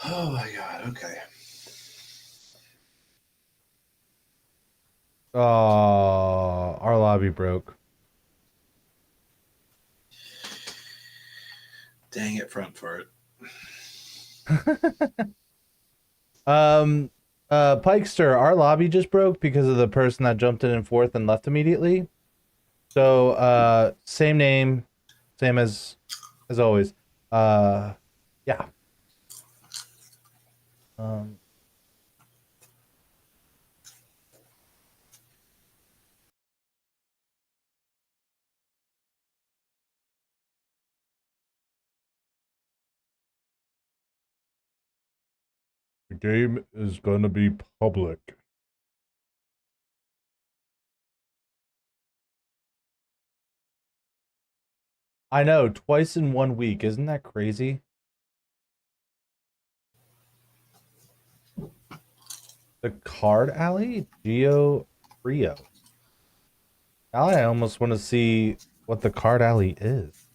Oh my god, okay. Our lobby broke. Dang it, front for it. um, Pikester, our lobby just broke because of the person that jumped in fourth and left immediately. So, same name, same as always. Yeah. Um, the game is gonna be public. I know, twice in 1 week. Isn't that crazy? The card alley? Geo Rio. Now I almost want to see what the card alley is.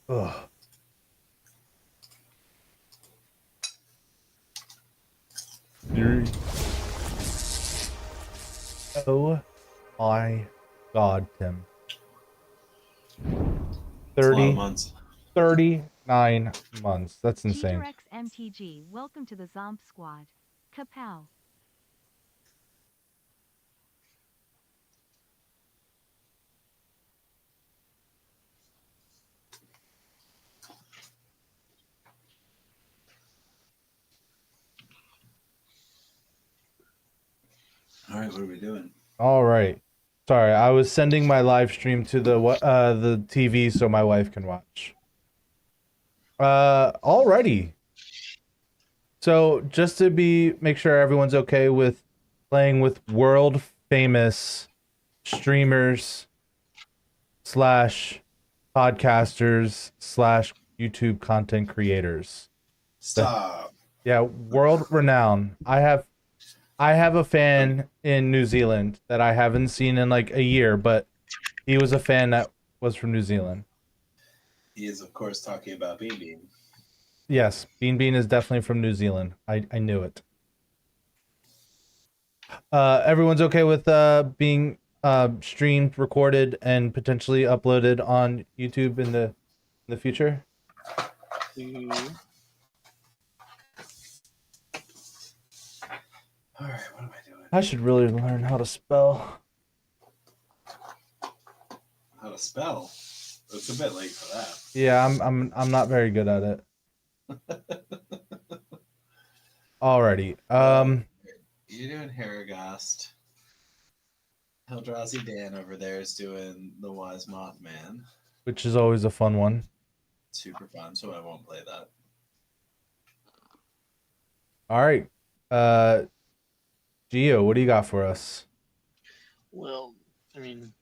Ugh. Siri. Oh my god, Tim. It's a lot of 30, months. 39 months. That's insane. G-Rex MTG, welcome to the Zomp Squad. Kapow. All right, what are we doing? All right. Sorry, I was sending my live stream to the TV so my wife can watch. Alrighty. So just to make sure everyone's okay with playing with world famous streamers slash podcasters slash YouTube content creators. Stop. Yeah, world renowned. I have a fan in New Zealand that I haven't seen in like a year, but he was a fan that was from New Zealand. He is, of course, talking about Bean Bean. Yes, Bean Bean is definitely from New Zealand. I knew it. Everyone's okay with being streamed, recorded, and potentially uploaded on YouTube in the future? All right, what am I doing? I should really learn how to spell. How to spell? It's a bit late for that. Yeah, I'm not very good at it. Alrighty. You're doing Haragast. Eldrazi Dan over there is doing the Wise Mothman. Which is always a fun one. Super fun, so I won't play that. All right. Gio, what do you got for us? Well, I mean,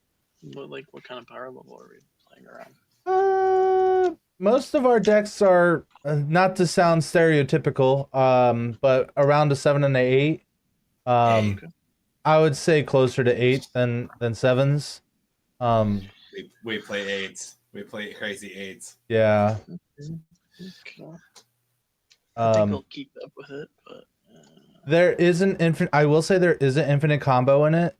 what kind of power level are we playing around? Most of our decks are not to sound stereotypical, but around a 7 and a 8. Okay. I would say closer to 8 than 7s. We play 8s. We play crazy 8s. Yeah. Okay. I think I'll keep up with it, but there is an infinite. I will say there is an infinite combo in it.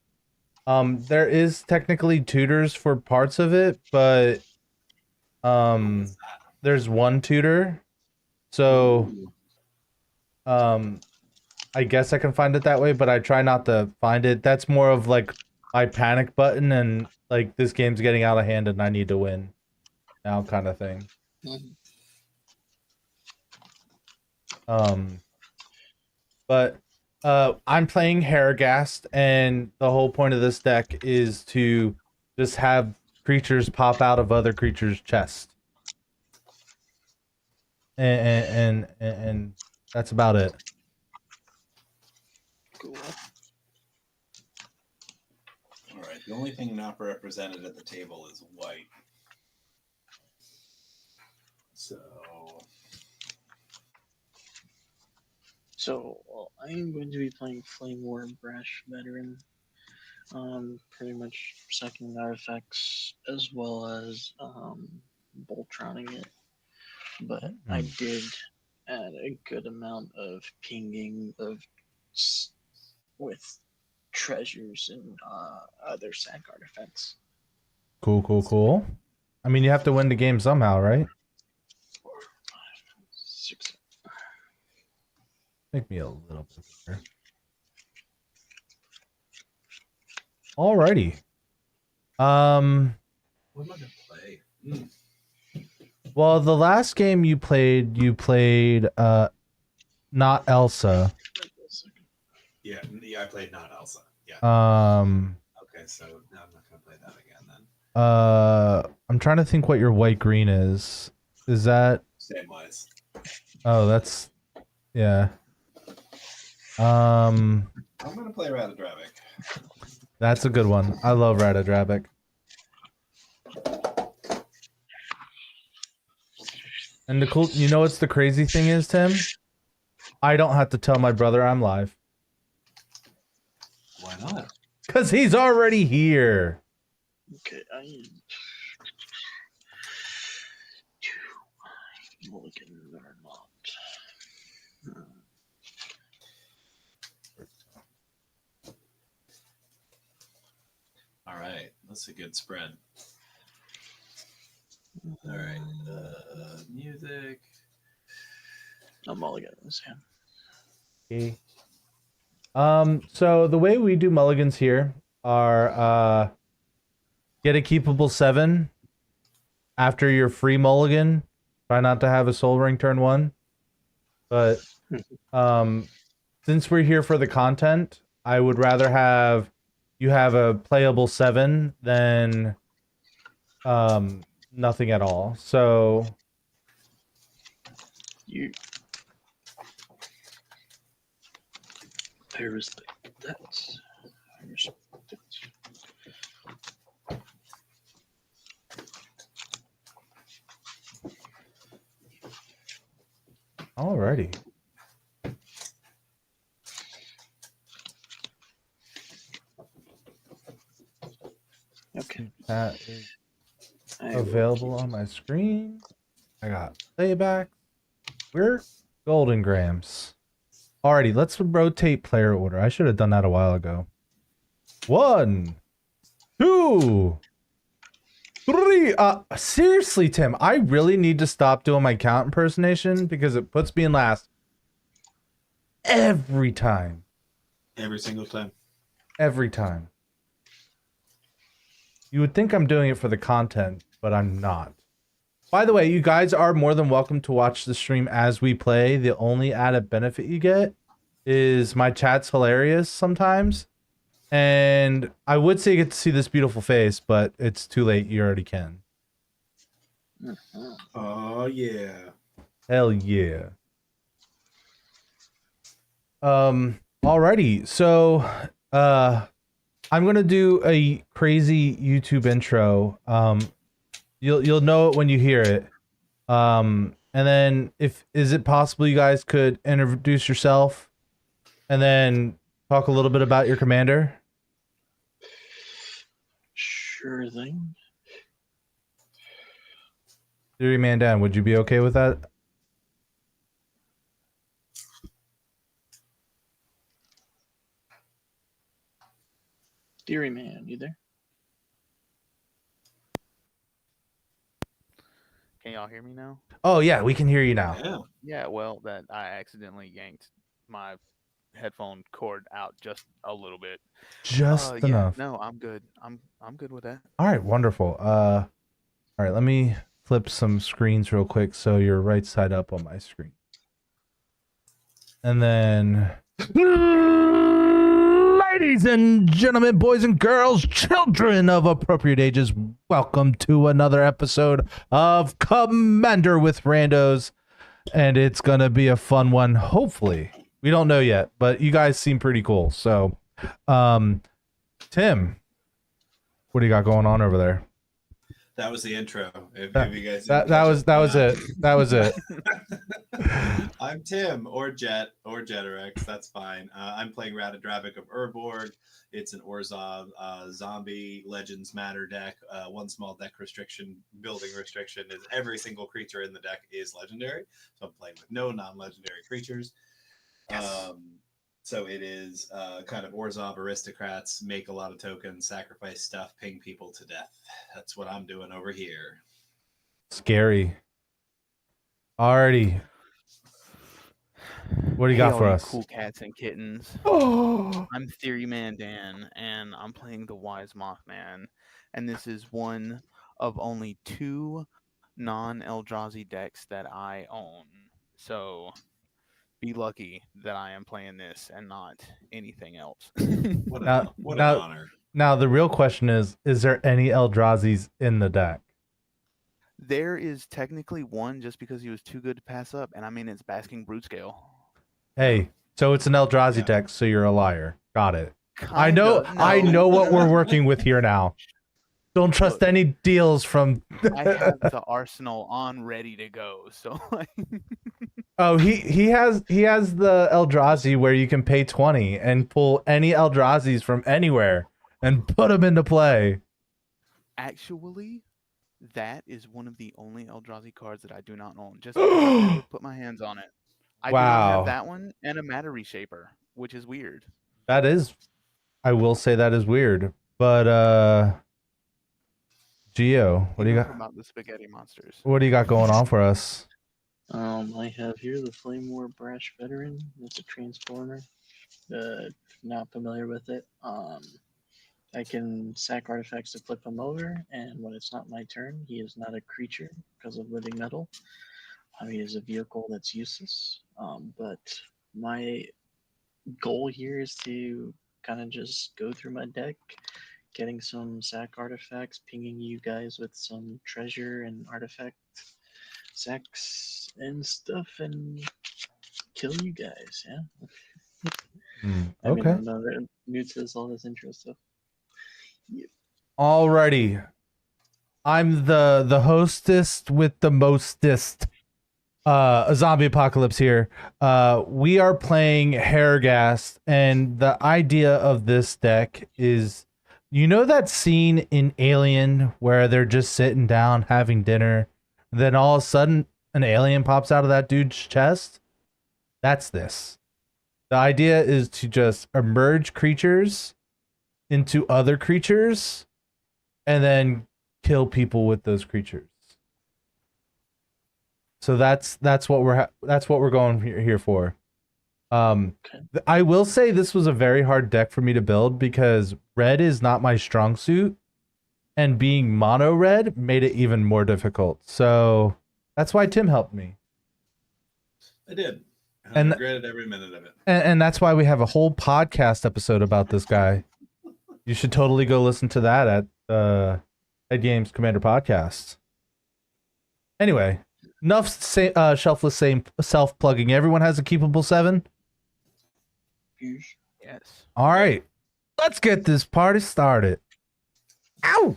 There is technically tutors for parts of it, but there's one tutor. So I guess I can find it that way, but I try not to find it. That's more of like my panic button and like this game's getting out of hand and I need to win now kind of thing. But I'm playing Haragast, and the whole point of this deck is to just have creatures pop out of other creatures' chest. And that's about it. cool. All right, the only thing not represented at the table is white. So, I am going to be playing Flame War Brash Veteran. Pretty much second artifacts as well as bolt rounding it. But I did add a good amount of pinging with treasures and other sack artifacts. Cool. I mean, you have to win the game somehow, right? 4, 5, 6. Make me a little bit bigger. Alrighty. What am I gonna play? Well, the last game you played not Elsa. Yeah, I played not Elsa. Yeah. Okay, so no, I'm not gonna play that again then. I'm trying to think what your white green is. Is that Same wise. Oh, that's yeah. I'm gonna play Radadravic. That's a good one. I love Radadravic. And the cool, you know what's the crazy thing is, Tim? I don't have to tell my brother I'm live. Why not? Because he's already here. Okay, I need 2 mulligans or not. All right, that's a good spread. All right, music. No mulligans, yeah. Okay. So the way we do mulligans here are get a keepable 7 after your free mulligan. Try not to have a soul ring turn 1. But since we're here for the content, I would rather have you have a playable 7 than nothing at all. So I respect that. I respect it. alrighty. Okay. That is I will available keep- on my screen. I got playback. We're golden grams. Alrighty, let's rotate player order. I should have done that a while ago. 1, 2, 3. Seriously, Tim, I really need to stop doing my count impersonation because it puts me in last every time. Every single time. Every time. You would think I'm doing it for the content, but I'm not. By the way, you guys are more than welcome to watch the stream as we play. The only added benefit you get is my chat's hilarious sometimes. And I would say you get to see this beautiful face, but it's too late. You already can. Oh yeah. Hell yeah. Alrighty. So, I'm gonna do a crazy YouTube intro. You'll know it when you hear it. And then is it possible you guys could introduce yourself and then talk a little bit about your commander? Sure thing. Theory Mandan, would you be okay with that? Deary man, you there? Can y'all hear me now? Oh yeah, we can hear you now. Yeah. Yeah, well, that I accidentally yanked my headphone cord out just a little bit. Just Yeah, enough. no, I'm good. I'm good with that. All right, wonderful. All right, let me flip some screens real quick so you're right side up on my screen. And then ladies and gentlemen, boys and girls, children of appropriate ages, welcome to another episode of Commander with Randos. And it's going to be a fun one, hopefully. We don't know yet, but you guys seem pretty cool. So, Tim, what do you got going on over there? That was the intro. If you guys that didn't was catch it. That was it. I'm Tim or Jet or Jeterex. That's fine. I'm playing Radadravic of Urborg. It's an Orzhov zombie Legends Matter deck. One small deck restriction, building restriction is every single creature in the deck is legendary. So I'm playing with no non-legendary creatures. Yes. So it is kind of Orzhov aristocrats, make a lot of tokens, sacrifice stuff, ping people to death. That's what I'm doing over here. Scary. Alrighty. What do you got all for you us? cool cats and kittens. Oh, I'm Theory Man Dan, and I'm playing the Wise Mothman, and this is one of only 2 non-Eldrazi decks that I own. So be lucky that I am playing this and not anything else. What Now- an now- honor. now the real question is there any Eldrazi's in the deck? There is technically one just because he was too good to pass up, and I mean it's Basking Brute Scale. Hey, so it's an Eldrazi Yeah. deck, so you're a liar. Got it. I Kinda, know what we're working with here now. Don't trust Look. any deals from I have the arsenal on ready to go, so like, Oh, he has the Eldrazi where you can pay 20 and pull any Eldrazi's from anywhere and put them into play. actually, that is one of the only Eldrazi cards that I do not own. Just because I've never put my hands on it. I do not Wow. have that one and a Matter Reshaper, which is weird. That is, I will say that is weird. But Geo, what do you Enough got? about the spaghetti monsters? What do you got going on for us? I have here the Flame War Brash Veteran. It's a transformer. Not familiar with it. I can sack artifacts to flip him over, and when it's not my turn, he is not a creature because of living metal. He is a vehicle that's useless. But my goal here is to kind of just go through my deck, getting some sack artifacts, pinging you guys with some treasure and artifact sacks and stuff, and kill you guys. Yeah. I mean, Okay. I'm not new to this, all this intro stuff. Alrighty. I'm the hostess with the mostest. A zombie apocalypse here. We are playing Hairgast, and the idea of this deck is, you know that scene in Alien where they're just sitting down having dinner, then all of a sudden an alien pops out of that dude's chest? That's this. The idea is to just emerge creatures into other creatures and then kill people with those creatures. So that's what we're going here for. I will say this was a very hard deck for me to build because red is not my strong suit, and being mono red made it even more difficult. So that's why Tim helped me. I did. I And- regretted every minute of it. And that's why we have a whole podcast episode about this guy. You should totally go listen to that at Ed Games Commander Podcast. Anyway, enough shelfless self-plugging. Everyone has a keepable 7? Yes. All right. Let's get this party started. Ow!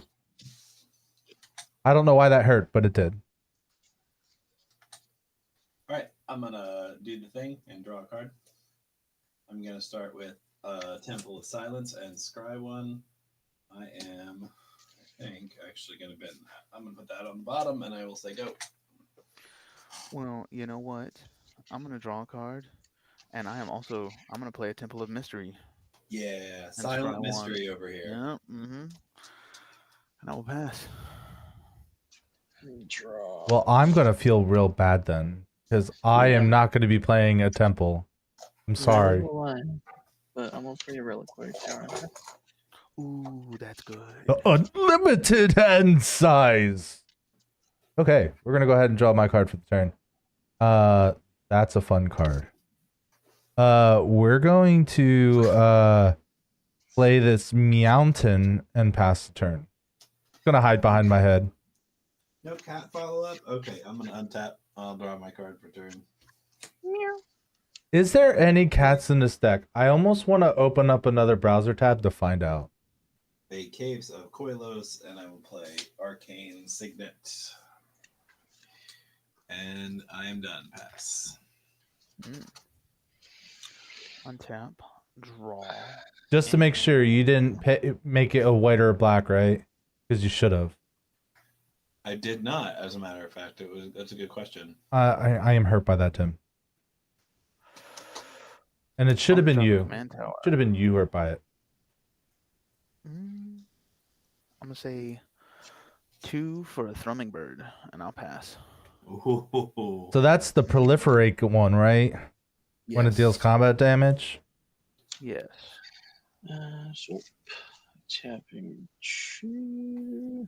I don't know why that hurt, but it did. All right, I'm gonna do the thing and draw a card. I'm gonna start with Temple of Silence and Scry one. I am, I think, actually gonna bend that. I'm gonna put that on the bottom, and I will say go. Well, you know what? I'm gonna draw a card, and I'm gonna play a Temple of Mystery. Yeah, Scry silent one. mystery over here. Yeah. And I will pass. Draw. Well, I'm going to feel real bad then because I am not going to be playing a temple. I'm sorry. But I'm gonna play a reliquary tower. Ooh, that's good. The unlimited hand size. Okay, we're going to go ahead and draw my card for the turn. That's a fun card. We're going to play this Meowton and pass the turn. Gonna hide behind my head. No cat follow up. Okay, I'm gonna untap. I'll draw my card for turn. Is there any cats in this deck? I almost want to open up another browser tab to find out. the Caves of Koilos, and I will play Arcane Signet. And I am done. Pass. Untap. Draw. Just to make sure you didn't make it a white or a black, right? Because you should have. I did not, as a matter of fact. That's a good question. I am hurt by that, Tim. And it should have been you. Should have been you hurt by it. I'm gonna say 2 for a thrumming bird, and I'll pass. Ooh. So that's the proliferate one, right? Yes. When it deals combat damage. Yes. So tapping 2.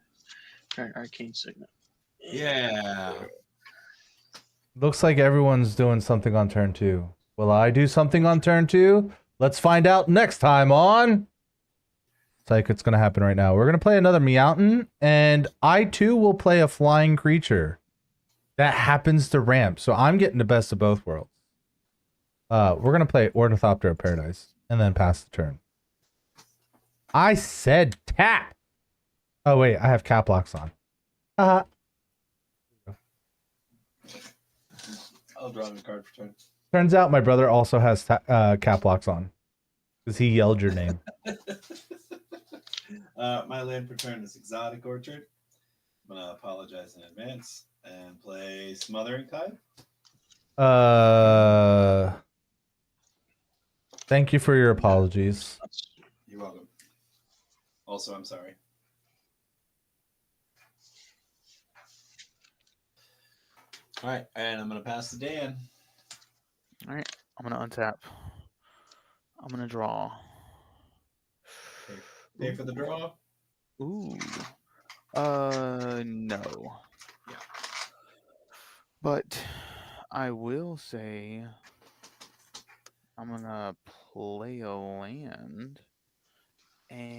Turn Arcane Signet. Yeah. Looks like everyone's doing something on turn 2. Will I do something on turn 2? Let's find out next time on... It's like it's going to happen right now. We're going to play another Meowton, and I too will play a flying creature that happens to ramp. So I'm getting the best of both worlds. We're going to play Ornithopter of Paradise and then pass the turn. I said tap. Oh, wait, I have cap locks on. I'll draw a card for turn. Turns out my brother also has cap locks on because he yelled your name. My land for turn is Exotic Orchard. I'm going to apologize in advance and play Smothering Tide. Thank you for your apologies. You're welcome. Also, I'm sorry. All right, and I'm going to pass to Dan. All right. I'm gonna untap. I'm gonna draw. Pay for the draw. Ooh. No. Yeah. But I will say I'm gonna play a land and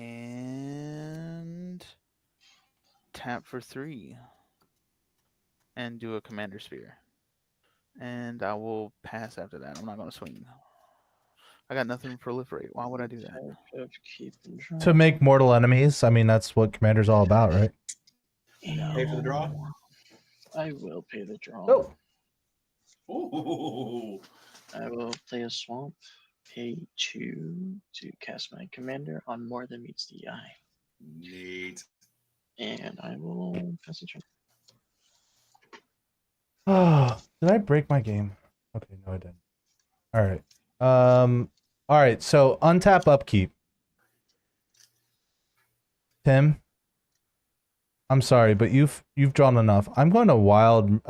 tap for 3 and do a commander spear. And I will pass after that. I'm not gonna swing. I got nothing to proliferate. Why would I do that? To make mortal enemies. I mean, that's what Commander's all about, right? Pay for the draw. I will pay the draw. Oh. Ooh. I will play a swamp. Pay 2 to cast my commander on more than meets the eye. Neat. And I will pass the turn. Oh, did I break my game? Okay, no, I didn't. All right. All right. So untap upkeep. Tim, I'm sorry, but you've drawn enough. I'm going to wild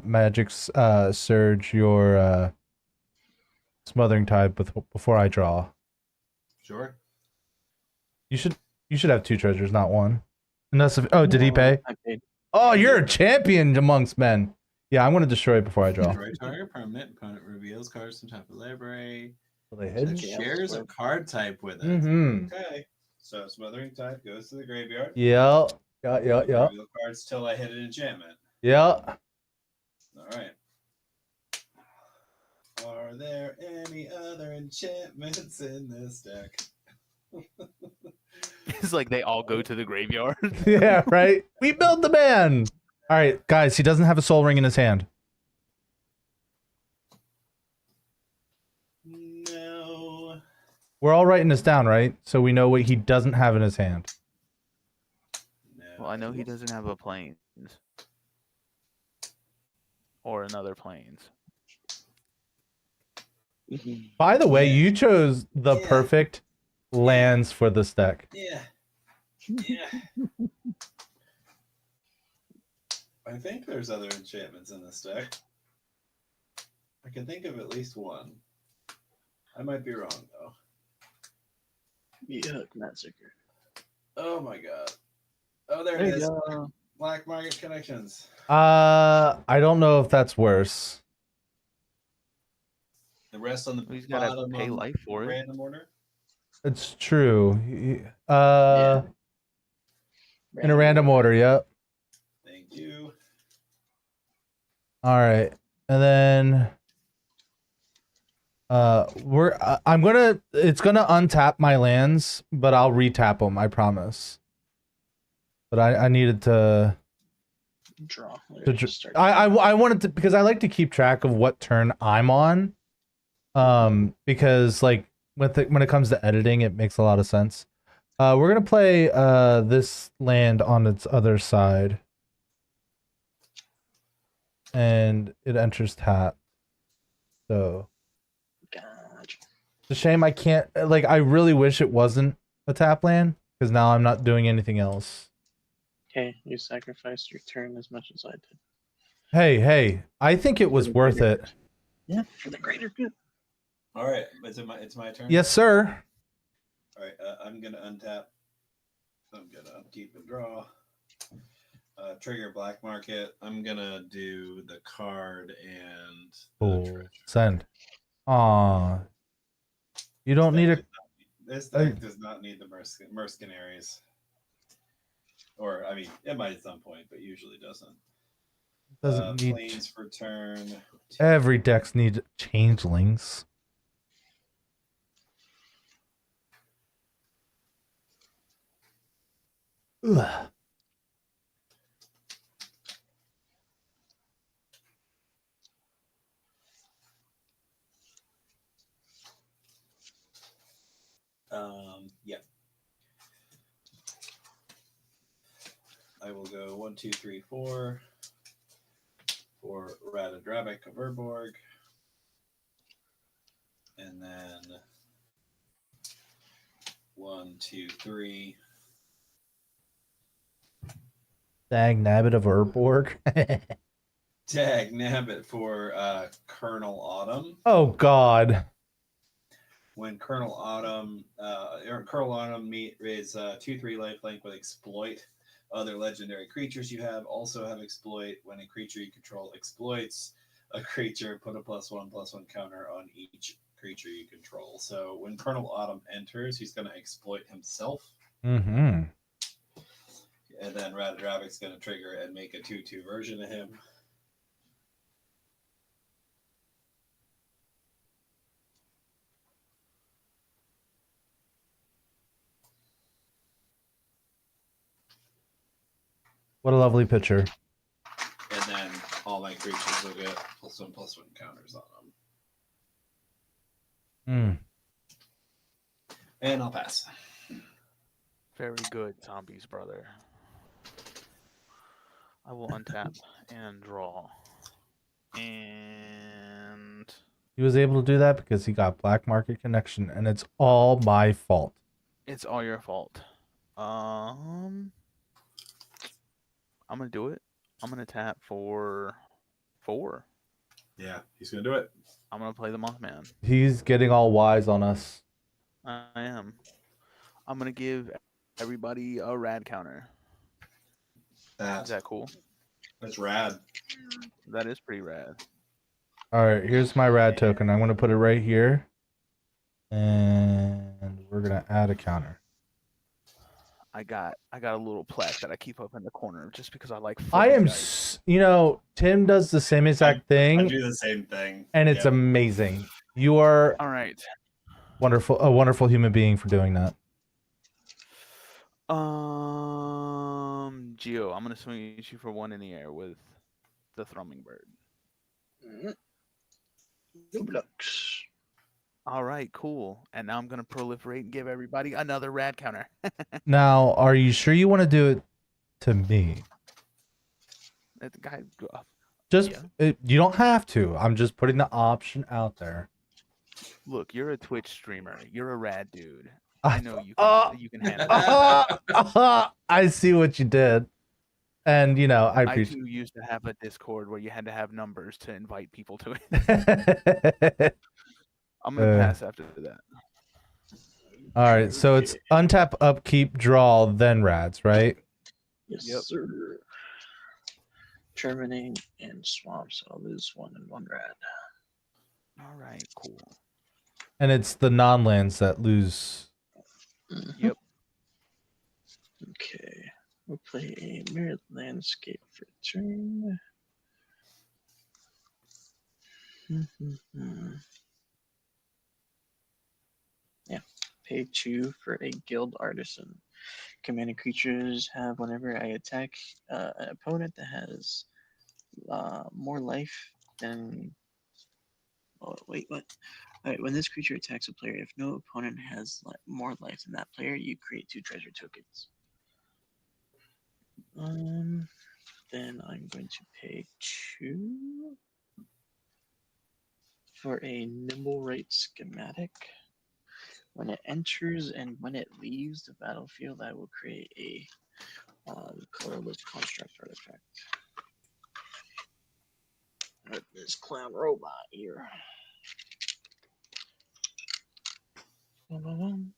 magic surge your Smothering Tide before I draw. Sure. You should have 2 treasures, not 1. Unless did he pay? I paid. Oh, you're a champion amongst men. Yeah, I'm going to destroy it before I draw. Destroy target permanent. Opponent reveals cards from type of library. Will they That hit? shares a card type with it. Mm-hmm. Okay. So Smothering Tide goes to the graveyard. Yeah. Yeah. Reveal cards till I hit an enchantment. Yeah. All right. Are there any other enchantments in this deck? It's like they all go to the graveyard. Yeah, right? We built the man! All right, guys, he doesn't have a soul ring in his hand. No. We're all writing this down, right? So we know what he doesn't have in his hand. No. Well, I know he doesn't have a plains. Or another plains. By the way, Yeah. you chose the Yeah. perfect lands for this deck. Yeah. Yeah. I think there's other enchantments in this deck. I can think of at least one. I might be wrong though. Yuck, Massacre. Oh my god. Oh, there There it you is. go. Black Market Connections. I don't know if that's worse. The rest on the He's got to bottom pay on life for it. random order. It's true. Yeah. In a random order, yep. Thank you. All right. And then It's gonna untap my lands, but I'll retap them, I promise. But I needed to Draw. Start I wanted to, because I like to keep track of what turn I'm on. Because like when it comes to editing, it makes a lot of sense. We're gonna play this land on its other side, and it enters tap. So Gotcha. it's a shame I can't, like, I really wish it wasn't a tap land, because now I'm not doing anything else. Okay, you sacrificed your turn as much as I did. Hey, I think it was worth it. Yeah, for the greater good. All right, it's my turn. Yes, sir. All right, I'm gonna untap. I'm gonna upkeep and draw. Trigger black market. I'm gonna do the card and Cool. treasure. Send. Aw. You don't need a. This deck does not need the mercenaries. Or, I mean, it might at some point, but usually doesn't. Doesn't need. Planes for turn. Every deck's need changelings. Ugh. Yeah. I will go 1, 2, 3, 4 for Radadrabic of Urborg. And then 1, 2, 3. Dag nabbit of Urborg. Dag nabbit for Colonel Autumn. Oh God. When Colonel Autumn raise 2/3 lifelink with exploit. Other legendary creatures you have also have exploit. When a creature you control exploits a creature, put a +1/+1 counter on each creature you control. So when Colonel Autumn enters, he's going to exploit himself. Mm-hmm. And then Radadravic's going to trigger and make a 2/2 version of him. What a lovely picture. And then all my creatures will get +1/+1 counters on them. And I'll pass. Very good, zombies, brother. I will untap and draw. And He was able to do that because he got black market connection, and it's all my fault. it's all your fault. I'm gonna do it. I'm gonna tap for 4. Yeah, he's gonna do it. I'm gonna play the Mothman. He's getting all wise on us. I am. I'm gonna give everybody a rad counter. Is that cool? That's rad. That is pretty rad. All right, here's my rad token. I'm gonna put it right here, and we're gonna add a counter. I got a little plaque that I keep up in the corner just because I like. I am, Tim does the same exact thing. I do the same thing, and it's amazing. You are all right. Wonderful, a wonderful human being for doing that. Geo, I'm gonna swing at you for 1 in the air with the thrumming bird. Blocks. All right, cool. And now I'm gonna proliferate and give everybody another rad counter. Now, are you sure you want to do it to me? That guy, just you don't have to. I'm just putting the option out there. Look, you're a Twitch streamer. You're a rad dude. I know you can handle it. I see what you did. And, I appreciate I too used to have a Discord where you had to have numbers to invite people to it. I'm going to pass after that. All right, so it's untap, upkeep, draw, then rads, right? Yes, sir. Terminate and swamp, so I'll lose 1 and 1 rad. All right, cool. And it's the non-lands that lose. Yep. Okay. We'll play a mirrored landscape for turn. pay 2 for a guild artisan. Commanding creatures have whenever I attack an opponent that has more life than. Oh wait, what? Alright, when this creature attacks a player, if no opponent has more life than that player, you create 2 treasure tokens. Then I'm going to pay 2 for a nimble right schematic. When it enters and when it leaves the battlefield, I will create a colorless construct artifact. This clown robot here. Alright.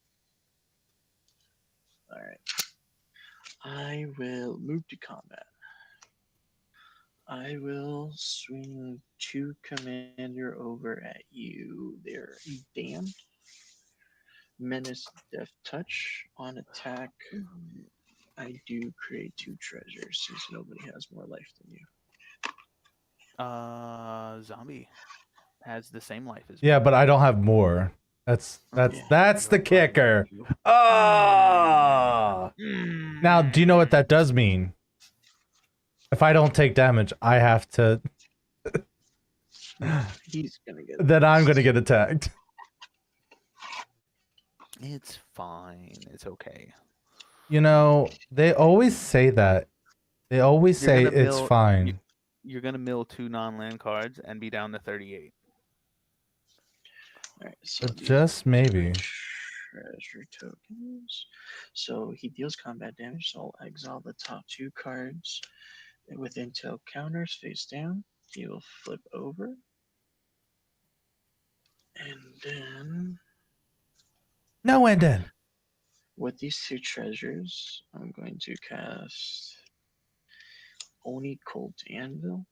I will move to combat. I will swing 2 commander over at you there, Dan. Menace Death Touch. On attack, I do create 2 treasures since nobody has more life than you. Zombie has the same life as Yeah, me. but I don't have more. That's the kicker. Oh. Now, do you know what that does mean? If I don't take damage, I have to. He's gonna get. Then I'm gonna get attacked. It's fine. It's okay. You know, they always say that. They always say it's fine. You're gonna mill 2 non-land cards and be down to 38. Alright, so Just maybe. Treasure tokens. So he deals combat damage, so I'll exile the top 2 cards with intel counters face down. He will flip over. And then No ending. with these 2 treasures, I'm going to cast Oni Colt Anvil.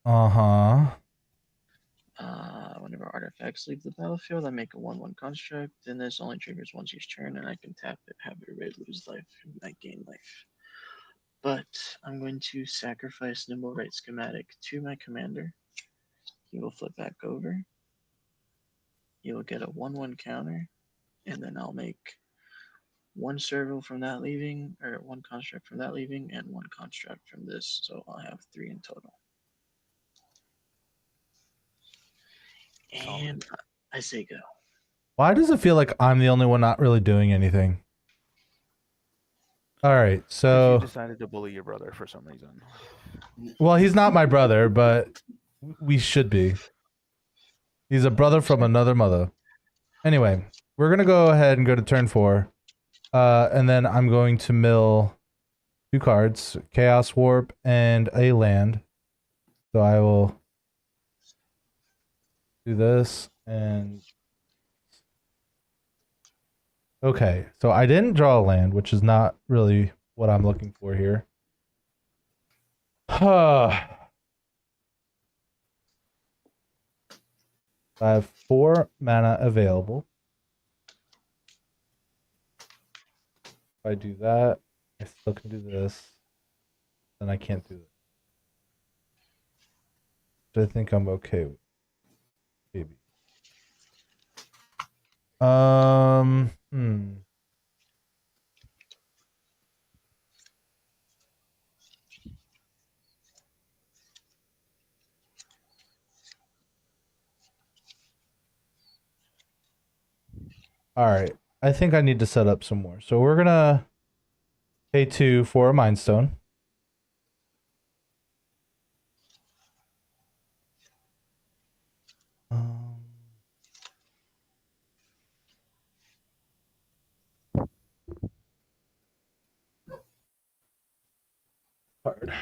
Whenever artifacts leave the battlefield, I make a 1/1 construct. Then this only triggers once each turn, and I can tap it, have it red, lose life, and I gain life. But I'm going to sacrifice Nimble Right Schematic to my commander. He will flip back over. He will get a 1/1 counter, and then I'll make 1 serval from that leaving, or 1 construct from that leaving, and 1 construct from this. So I'll have 3 in total. And I say go. Why does it feel like I'm the only one not really doing anything? All right, so You decided to bully your brother for some reason. well, he's not my brother, but we should be. He's a brother from another mother. Anyway, we're gonna go ahead and go to turn 4, and then I'm going to mill 2 cards, Chaos Warp and a land. So I will do this and okay, so I didn't draw a land, which is not really what I'm looking for here. I have 4 mana available. If I do that, I still can do this. Then I can't do this. So I think I'm okay with. Maybe. All right. I think I need to set up some more. So we're gonna pay 2 for a Mind Stone. Hard.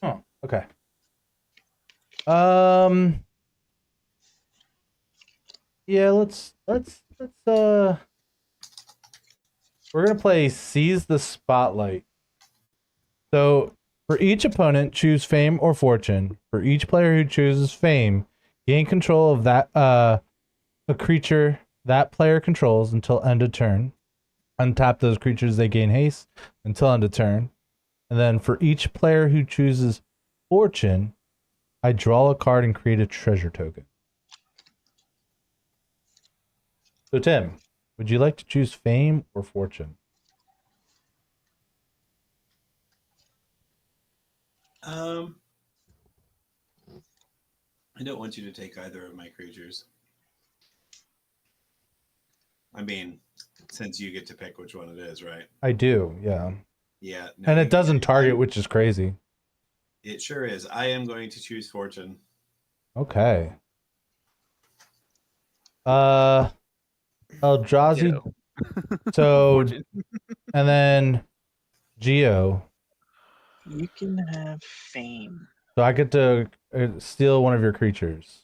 Oh, okay. Yeah, let's we're gonna play Seize the Spotlight. So For each opponent, choose Fame or Fortune. For each player who chooses Fame, gain control of that a creature that player controls until end of turn. Untap those creatures, they gain haste until end of turn. And then for each player who chooses Fortune, I draw a card and create a treasure token. So Tim, would you like to choose Fame or Fortune? I don't want you to take either of my creatures. I mean, since you get to pick which one it is, right? I do, yeah. Yeah. No, And you it doesn't can't. target, which is crazy. It sure is. I am going to choose Fortune. Okay. Eldrazi. Ditto. So, Fortune. and then Geo. You can have fame. So I get to steal one of your creatures.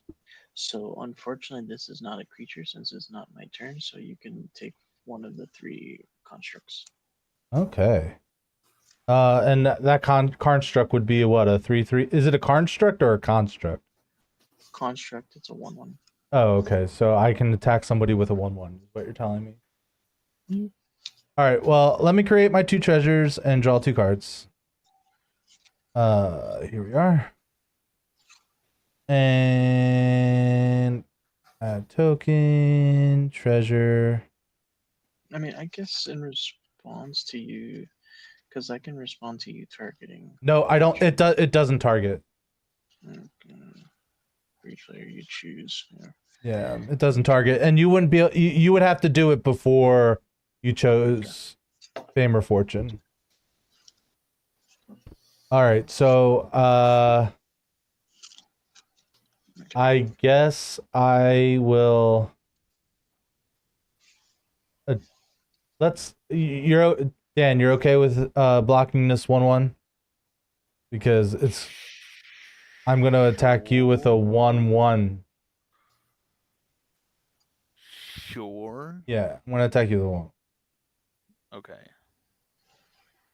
So unfortunately, this is not a creature since it's not my turn. So you can take one of the 3 constructs. Okay. And that construct would be what, a 3/3? Is it a construct or a construct? Construct. It's a 1/1. Oh, okay. So I can attack somebody with a 1/1. Is what you're telling me? Mhm. All right. Well, let me create my 2 treasures and draw 2 cards. Here we are. And add token, treasure. I mean, I guess in response to you, because I can respond to you targeting. No, I don't. It doesn't target. Each player you choose. Yeah. Yeah, it doesn't target, and you wouldn't be. You would have to do it before you chose Fame or Fortune. All right, so I guess I will. Dan. You're okay with blocking this 1/1 because I'm gonna attack you with a 1/1. Sure. Yeah, I'm gonna attack you with a 1. Okay.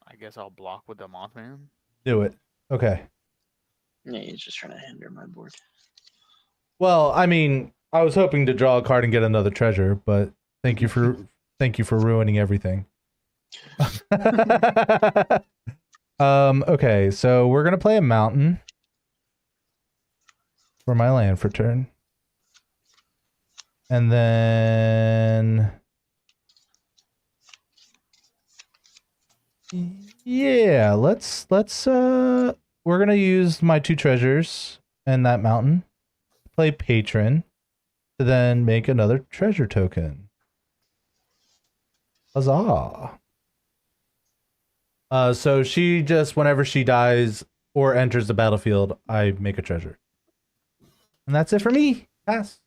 I guess I'll block with the Mothman. Do it. Okay. Yeah, he's just trying to hinder my board. Well, I mean, I was hoping to draw a card and get another treasure, but thank you for ruining everything. Okay, so we're gonna play a mountain for my land for turn. And then yeah, let's we're gonna use my 2 treasures and that mountain. Play patron to then make another treasure token. Huzzah. So she just, whenever she dies or enters the battlefield, I make a treasure. And that's it for me. Pass.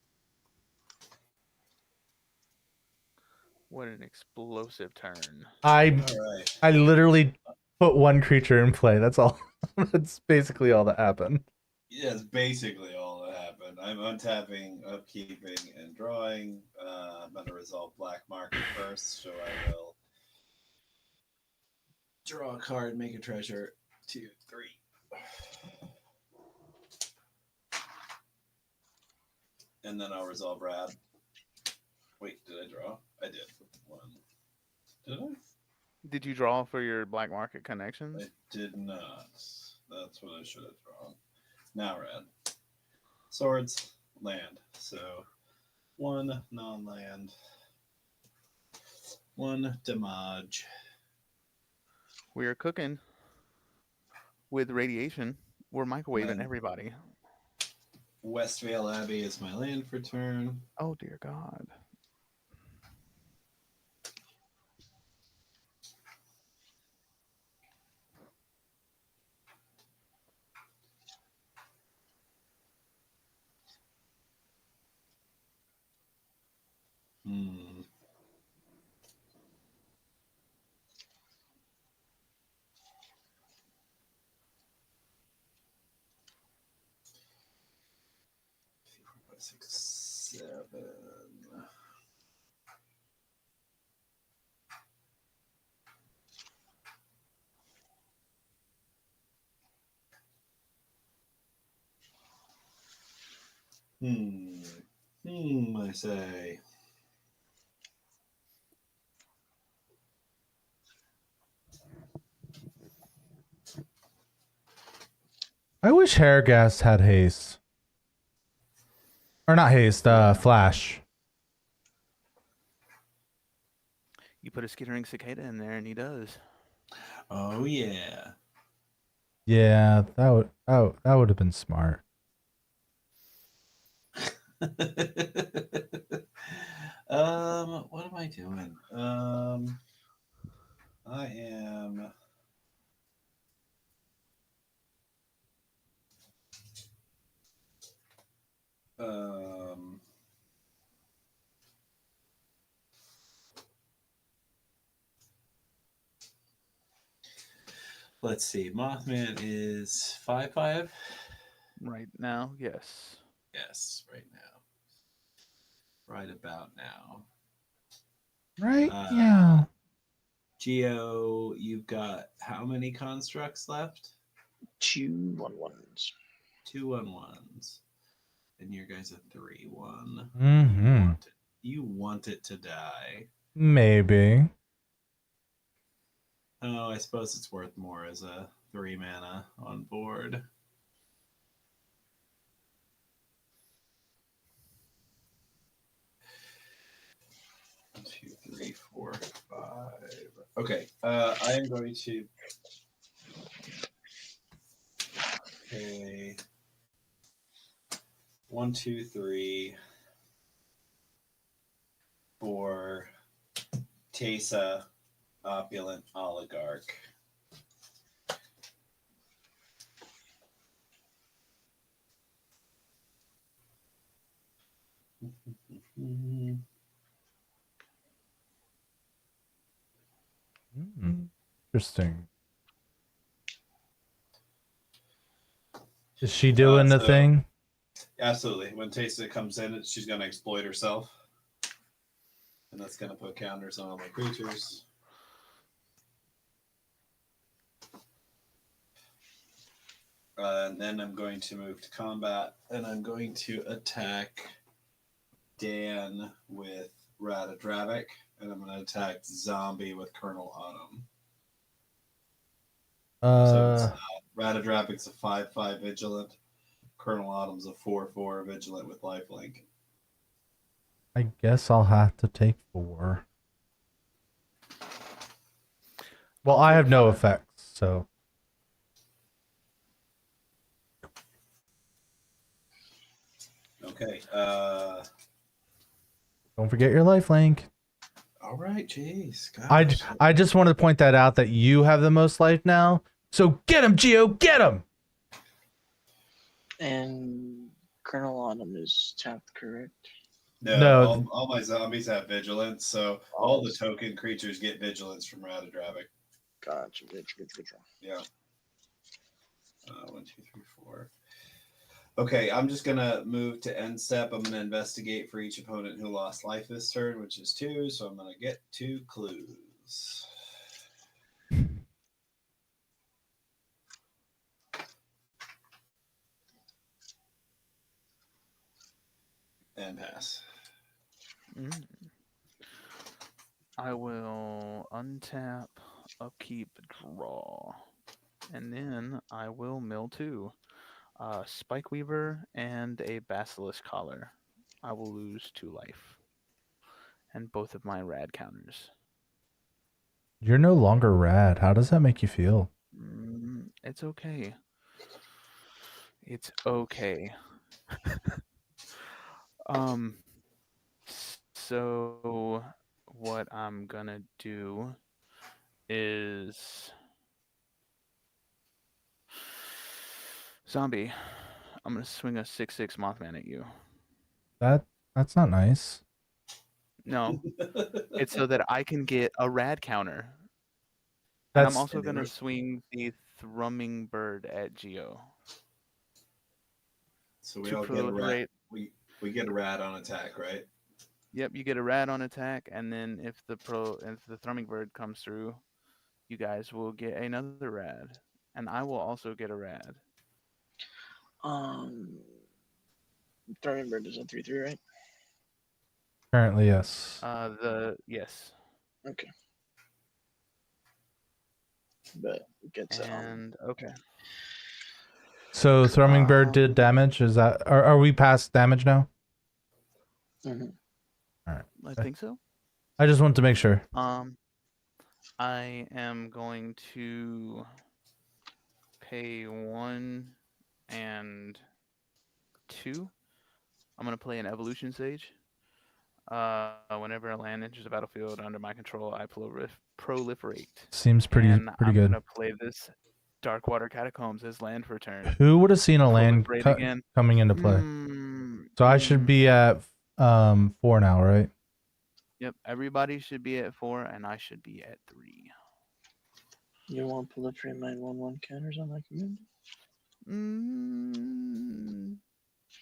What an explosive turn. All right. I literally put 1 creature in play. That's all. That's basically all that happened. Yeah, it's basically all that happened. I'm untapping, upkeeping, and drawing. I'm going to resolve black market first, so I will draw a card, make a treasure. 2, 3. And then I'll resolve Rad. Wait, did I draw? I did. 1. Did I? Did you draw for your black market connections? I did not. That's what I should have drawn. Now Rad. Swords, land. So 1 non-land. 1 damage. We are cooking with radiation. We're microwaving Land. everybody. Westvale Abbey is my land for turn. Oh dear God. Hmm. Six, 7. Hmm. I say. I wish Hairgas had haste. Or not haste, flash. You put a skittering cicada in there, and he does. Oh yeah. Yeah, that would have been smart. What am I doing? I am. Um, let's see. Mothman is 5/5. Right now, yes. Yes, right now. Right about now. Right? Yeah. Geo, you've got how many constructs left? 2 1/1s. 2/1s. And your guy's a 3/1. Mm-hmm. You want it to die. Maybe. Oh, I suppose it's worth more as a 3 mana on board. One, two, three, four, five. Okay, I am going to pay 1, 2, 3 for Tesa, Opulent Oligarch. Interesting. Is she doing the thing? Absolutely. When Tesa comes in, she's going to exploit herself. And that's going to put counters on all my creatures. And then I'm going to move to combat, and I'm going to attack Dan with Radadravik, and I'm going to attack Zombie with Colonel Autumn. So Radadravik's a 5/5 vigilant. Colonel Autumn's a 4/4 vigilant with lifelink. I guess I'll have to take 4. Well, I have no effects, so. Okay. Don't forget your lifelink. All right, jeez. Gosh. I just wanted to point that out that you have the most life now. So get him, Geo, get him! And Colonel Autumn is tapped, correct? No. All my zombies have vigilance, so all the token creatures get vigilance from Radadravik. Gotcha. Yeah. 1, 2, 3, 4. Okay, I'm just gonna move to end step. I'm gonna investigate for each opponent who lost life this turn, which is 2. So I'm gonna get 2 clues. And pass. I will untap, upkeep, draw, and then I will mill 2. Spike Weaver and a Basilisk Collar. I will lose 2 life. And both of my rad counters. You're no longer rad. How does that make you feel? It's okay. It's okay. So what I'm gonna do is Zombie, I'm gonna swing a 6/6 Mothman at you. That's not nice. No. It's so that I can get a rad counter. And That's I'm also gonna swing the Thrumming Bird at Geo. So we all get a rat. We get a rat on attack, right? Yep, you get a rat on attack, and then if the Thrumming Bird comes through, you guys will get another rad. And I will also get a rad. Throwing bird is a 3/3, right? Currently, yes. Yes. Okay. But it gets And okay. So Thrumming Bird did damage. Is that? Are we past damage now? mhm. All right. I think so. I just want to make sure. I am going to pay 1 and 2. I'm gonna play an evolution sage. Whenever a land enters the battlefield under my control, I proliferate. Seems pretty And I'm good. gonna play this Darkwater Catacombs as land for turn. Who would have seen a land Proliferate again. coming into play? So I should be at 4 now, right? Yep, everybody should be at 4, and I should be at 3. You want to proliferate my 1/1 counters on my command?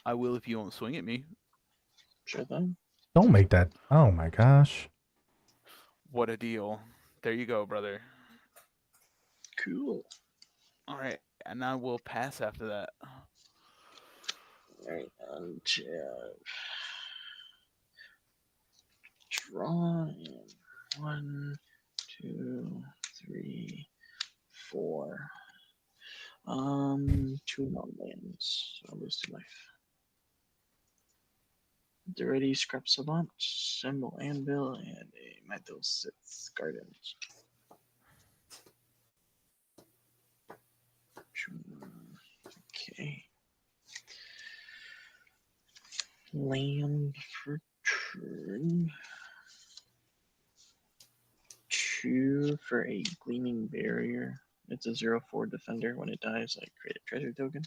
I will if you won't swing at me. Sure thing. Don't make that. Oh my gosh. What a deal. There you go, brother. Cool. All right, and I will pass after that. Alright, draw in 1, 2, 3, 4. 2 non-lands. So I'll lose 2 life. Dirty Scrap Savant, Symbol Anvil, and a Metal Sith Garden. Okay. Land for turn. 2 for a Gleaming Barrier. It's a 0/4 defender. When it dies, I create a treasure token.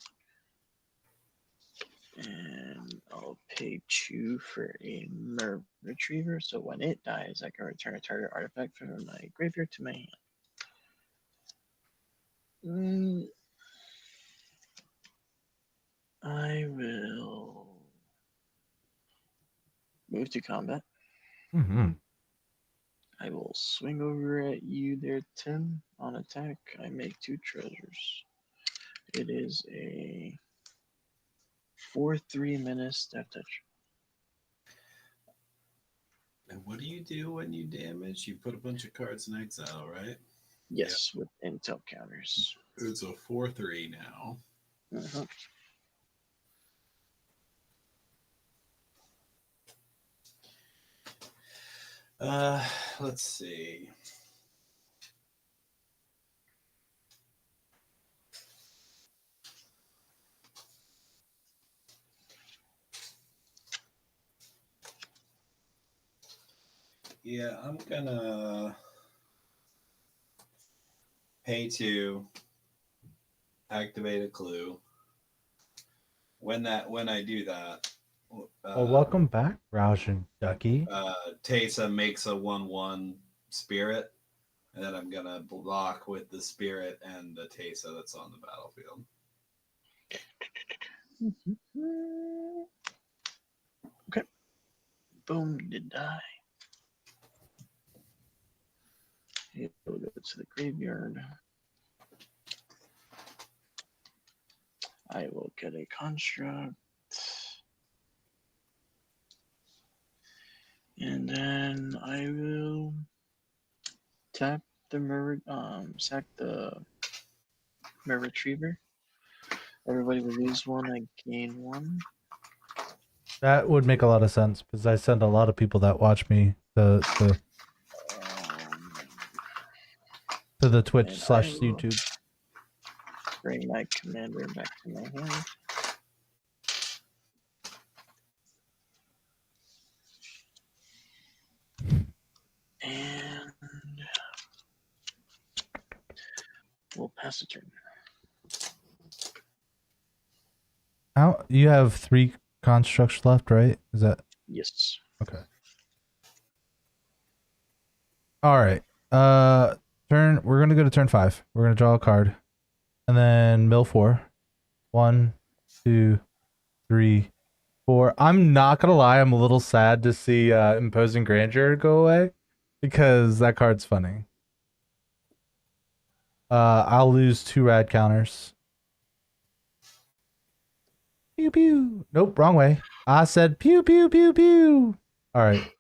And I'll pay 2 for a Mer Retriever. So when it dies, I can return a target artifact from my graveyard to my hand. I will move to combat. Mm-hmm. I will swing over at you there, Tim. On attack, I make 2 treasures. It is a 4/3 menace death touch. And what do you do when you damage? You put a bunch of cards in exile, right? Yes, with intel counters. It's a 4/3 now. Uh-huh. Let's see. Yeah, I'm gonna pay 2, activate a clue. When I do that, Well, welcome back, Rauschen Ducky. Teysa makes a 1/1 spirit, and then I'm gonna block with the spirit and the Teysa that's on the battlefield. Okay. Boom, did die. It will go to the graveyard. I will get a construct. And then I will tap the sack the Mer Retriever. Everybody will lose 1, I gain 1. That would make a lot of sense because I send a lot of people that watch me to the Twitch / YouTube. Bring my commander back to my hand. And we'll pass the turn. How you have 3 constructs left, right? Is that Yes. okay? All right. Turn. We're gonna go to turn 5. We're gonna draw a card, and then mill 4. 1, 2, 3, 4. I'm not gonna lie. I'm a little sad to see Imposing Grandeur go away because that card's funny. I'll lose 2 rad counters. Pew pew. Nope, wrong way. I said pew pew pew pew. All right.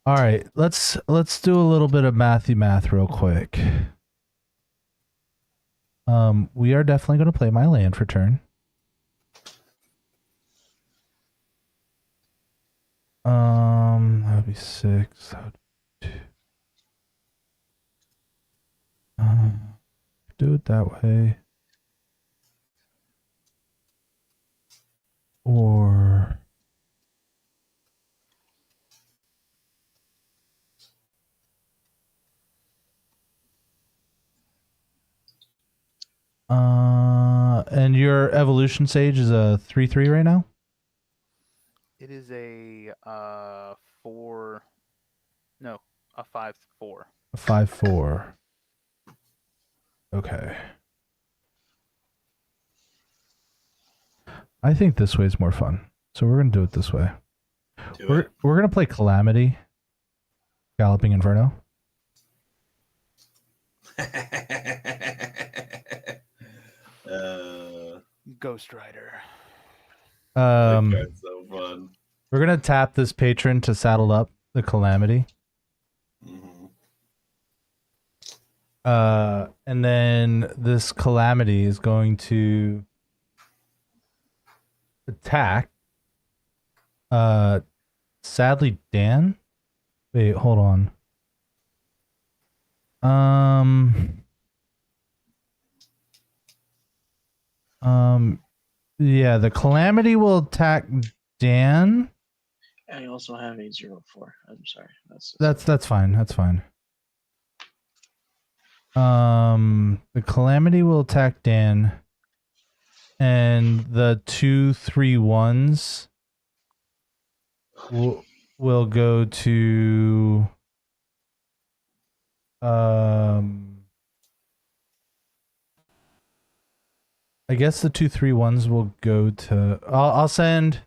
All right. Let's do a little bit of math real quick. We are definitely going to play my land for turn. That would be 6. That would be 2. Do it that way. Or and your evolution sage is a 3/3 right now? It is a 4. No, a 5/4. A 5/4. Okay. I think this way is more fun. So we're gonna do it this way. We're gonna play Calamity. Galloping Inferno. Ghost Rider. That's so fun. We're gonna tap this patron to saddle up the Calamity. Mm-hmm. And then this Calamity is going to attack. Sadly, Dan. Wait, hold on. Yeah, the Calamity will attack Dan. I also have 804. I'm sorry. That's fine. That's fine. The Calamity will attack Dan, and the 2/3/1s will go to I guess the 2/3/1s will go to I'll send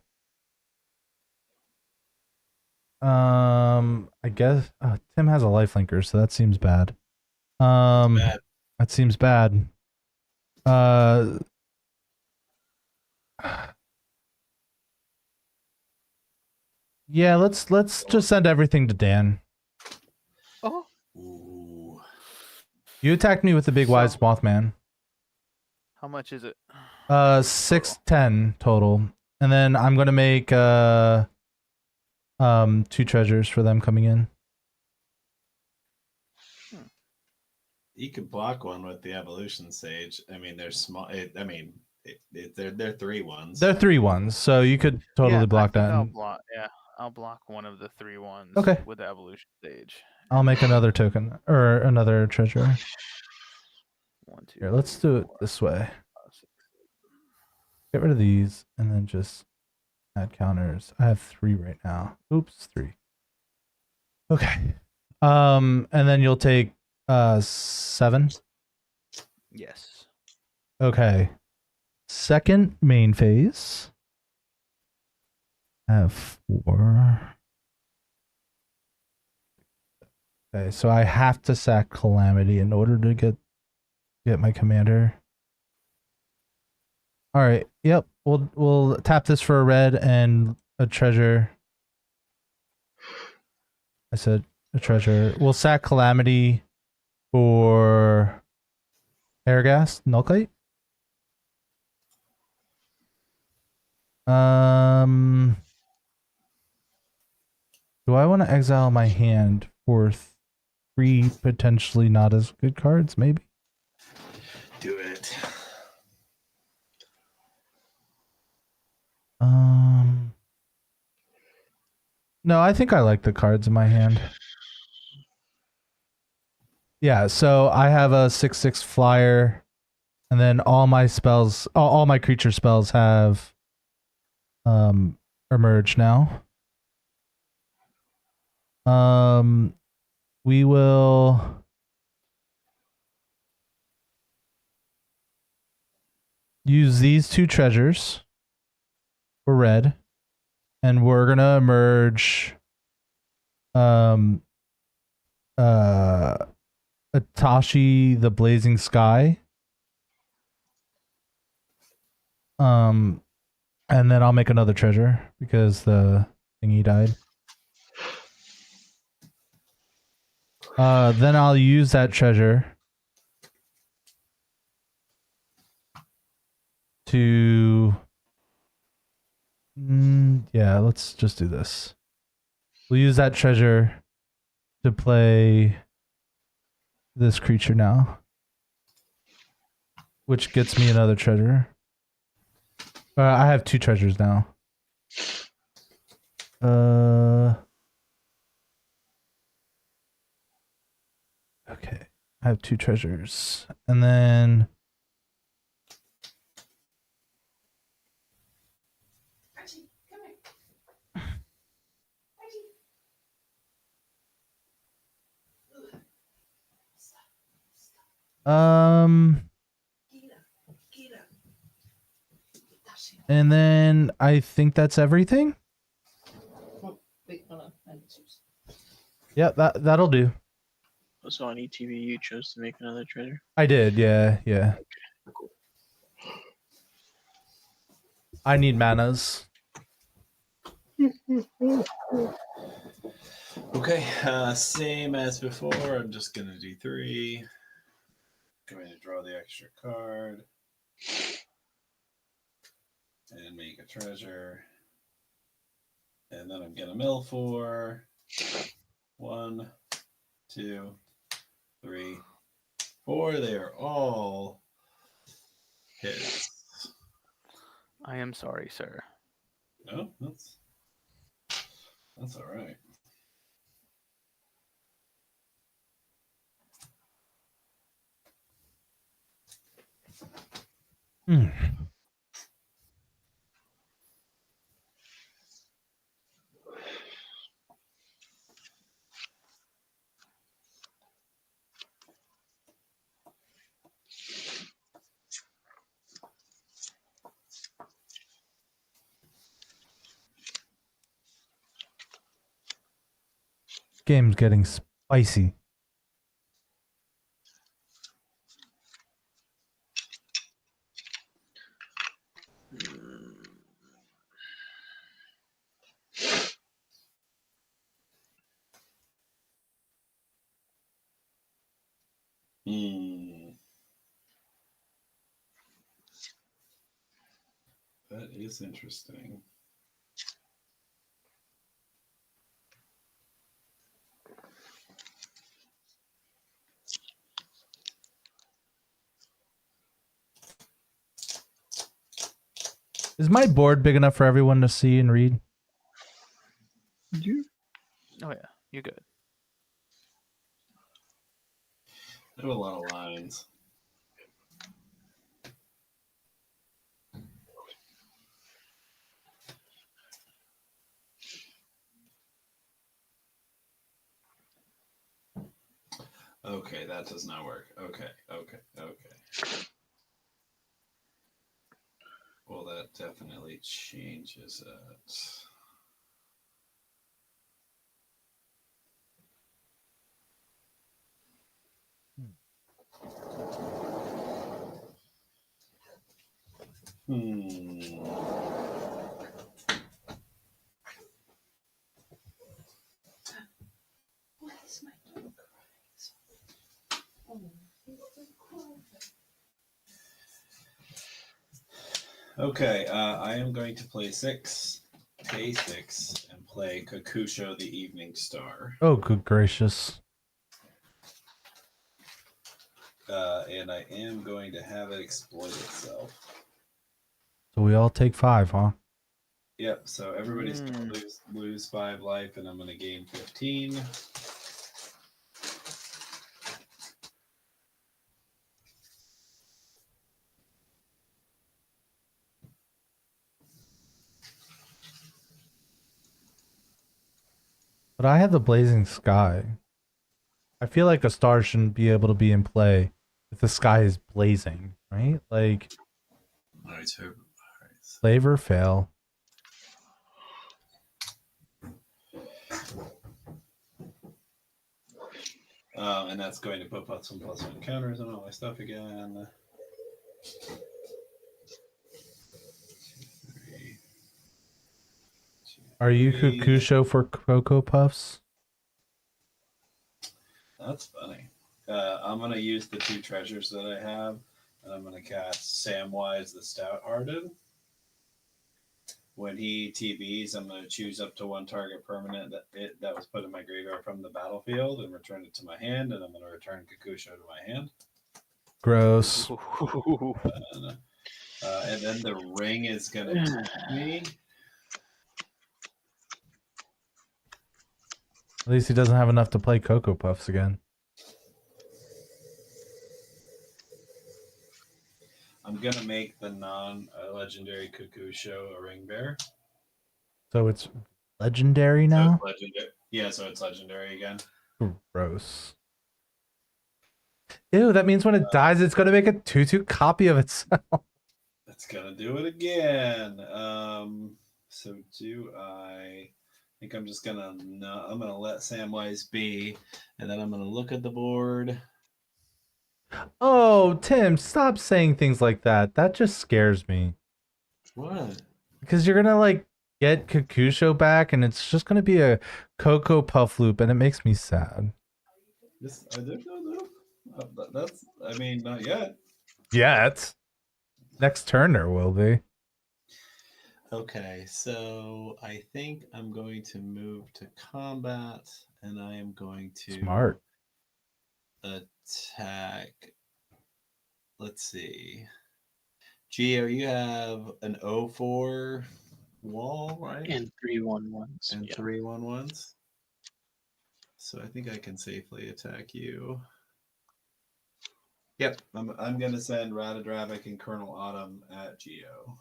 I guess Tim has a lifelinker, so that seems bad. That seems bad. Yeah, let's just send everything to Dan. Oh. Ooh. You attacked me with the big wise Mothman. How much is it? 610 total. And then I'm gonna make 2 treasures for them coming in. You could block one with the evolution sage. I mean, they're small. They're 3/1s. They're 3/1s, so you could totally block that. I'll block one of the 3/1s. Okay. With the evolution stage. I'll make another token or another treasure. 1, 2. Here, let's do it this way. Get rid of these and then just add counters. I have 3 right now. Oops, 3. Okay. And then you'll take 7. Yes. Okay. Second main phase. I have 4. Okay, so I have to sack Calamity in order to get my commander. All right. Yep. We'll tap this for a red and a treasure. I said a treasure. We'll sack Calamity for Airghast, Nullkite. Do I want to exile my hand for 3 potentially not as good cards? Maybe. Do it. No, I think I like the cards in my hand. Yeah, so I have a 6/6 flyer, and then all my spells, all my creature spells have emerged now. We will use these 2 treasures for red, and we're gonna emerge Atashi the Blazing Sky. And then I'll make another treasure because the thingy died. Then I'll use that treasure to... yeah, let's just do this. We'll use that treasure to play this creature now, which gets me another treasure. I have 2 treasures now. Okay, I have 2 treasures, and then and then I think that's everything. Yeah, that'll do. So on ETV, you chose to make another treasure. I did, yeah. Cool. I need manas. Okay, same as before. I'm just gonna do 3. Going to draw the extra card and make a treasure, and then I'm gonna mill 4. 1, 2, 3, 4. They are all hits. I am sorry, sir. No, that's all right. Game's getting spicy. That is interesting. Is my board big enough for everyone to see and read? Oh yeah, you're good. I have a lot of lines. Okay, that does not work. Okay. Well, that definitely changes it. Okay, I am going to play 6, pay 6, and play Kakusho the Evening Star. Oh, good gracious. And I am going to have it exploit itself. So we all take 5, huh? Yep, so everybody's going to lose 5 life, and I'm going to gain 15. But I have the blazing sky. I feel like a star shouldn't be able to be in play if the sky is blazing, right? Like, All right, so flavor fail. and that's going to put +1/+1 counters on all my stuff again. Are you Three. Kukusho for Cocoa Puffs? That's funny. I'm gonna use the 2 treasures that I have, and I'm gonna cast Samwise the Stout-Hearted. When he TBs, I'm gonna choose up to 1 target permanent that was put in my graveyard from the battlefield and return it to my hand, and I'm gonna return Kakusho to my hand. Gross. And then the ring is gonna teach me. At least he doesn't have enough to play Cocoa Puffs again. I'm gonna make the non-legendary Kakusho a ring bear. So it's legendary So now? it's legendary. Yeah, so it's legendary again. Gross. Ew, that means when it dies, it's going to make a 2/2 copy of itself. It's gonna do it again. So do I think I'm just gonna no, I'm gonna let Samwise be, and then I'm gonna look at the board. Oh, Tim, stop saying things like that. That just scares me. What? Because you're going to, like, get Kakusho back, and it's just going to be a Cocoa Puff loop, and it makes me sad. This that's I mean not yet. Yet. Next turn there will be. Okay, so I think I'm going to move to combat, and I am going to Smart. attack. Let's see. Geo, you have an 0-4 wall, right? And 3/11s. And Yeah. 3/11s. So I think I can safely attack you. Yep, I'm gonna send Radadravik and Colonel Autumn at Geo.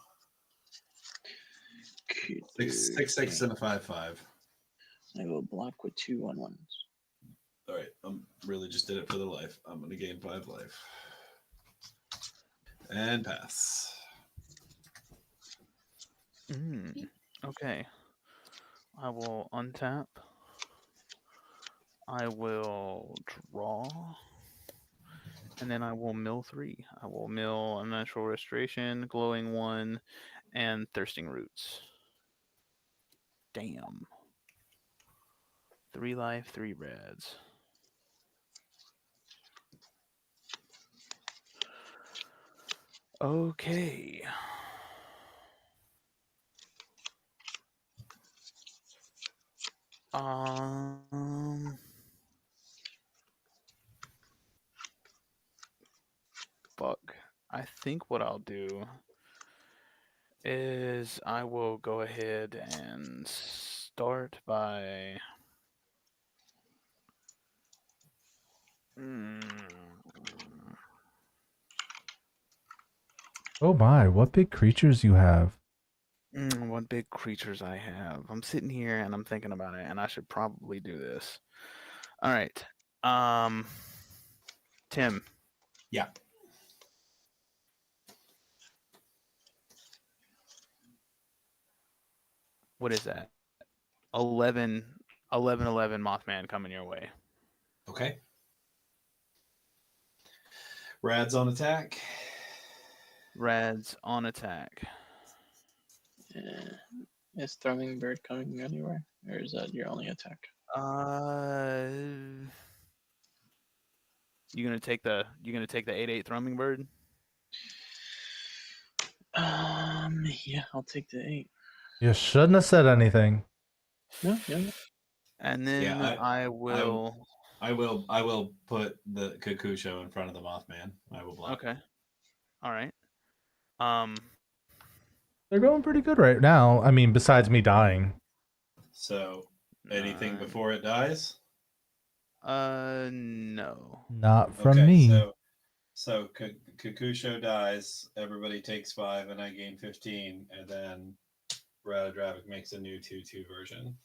6/6 and a 5/5. I will block with 2/11s. All right, I'm really just did it for the life. I'm gonna gain 5 life and pass. Okay. I will untap. I will draw. And then I will mill 3. I will mill Unnatural Restoration, Glowing 1, and Thirsting Roots. Damn. 3 life, 3 reds. Okay. Fuck. I think what I'll do is I will go ahead and start by Oh my, what big creatures you have. what big creatures I have. I'm sitting here and I'm thinking about it, and I should probably do this. All right. Tim. Yeah. What is that? 11 Mothman coming your way. Okay. Rad's on attack. Rad's on attack. Is Throwing Bird coming anywhere? Or is that your only attack? You gonna take the 8/8 Thrumming Bird? Yeah, I'll take the 8. You shouldn't have said anything. No, yeah. And then Yeah, I will put the Kakusho in front of the Mothman. I will block. Okay. All right. They're going pretty good right now. I mean, besides me dying. So anything before it dies? No. Not from Okay, me. So Kakusho dies, everybody takes 5, and I gain 15, and then Radadravik makes a new 2/2 version.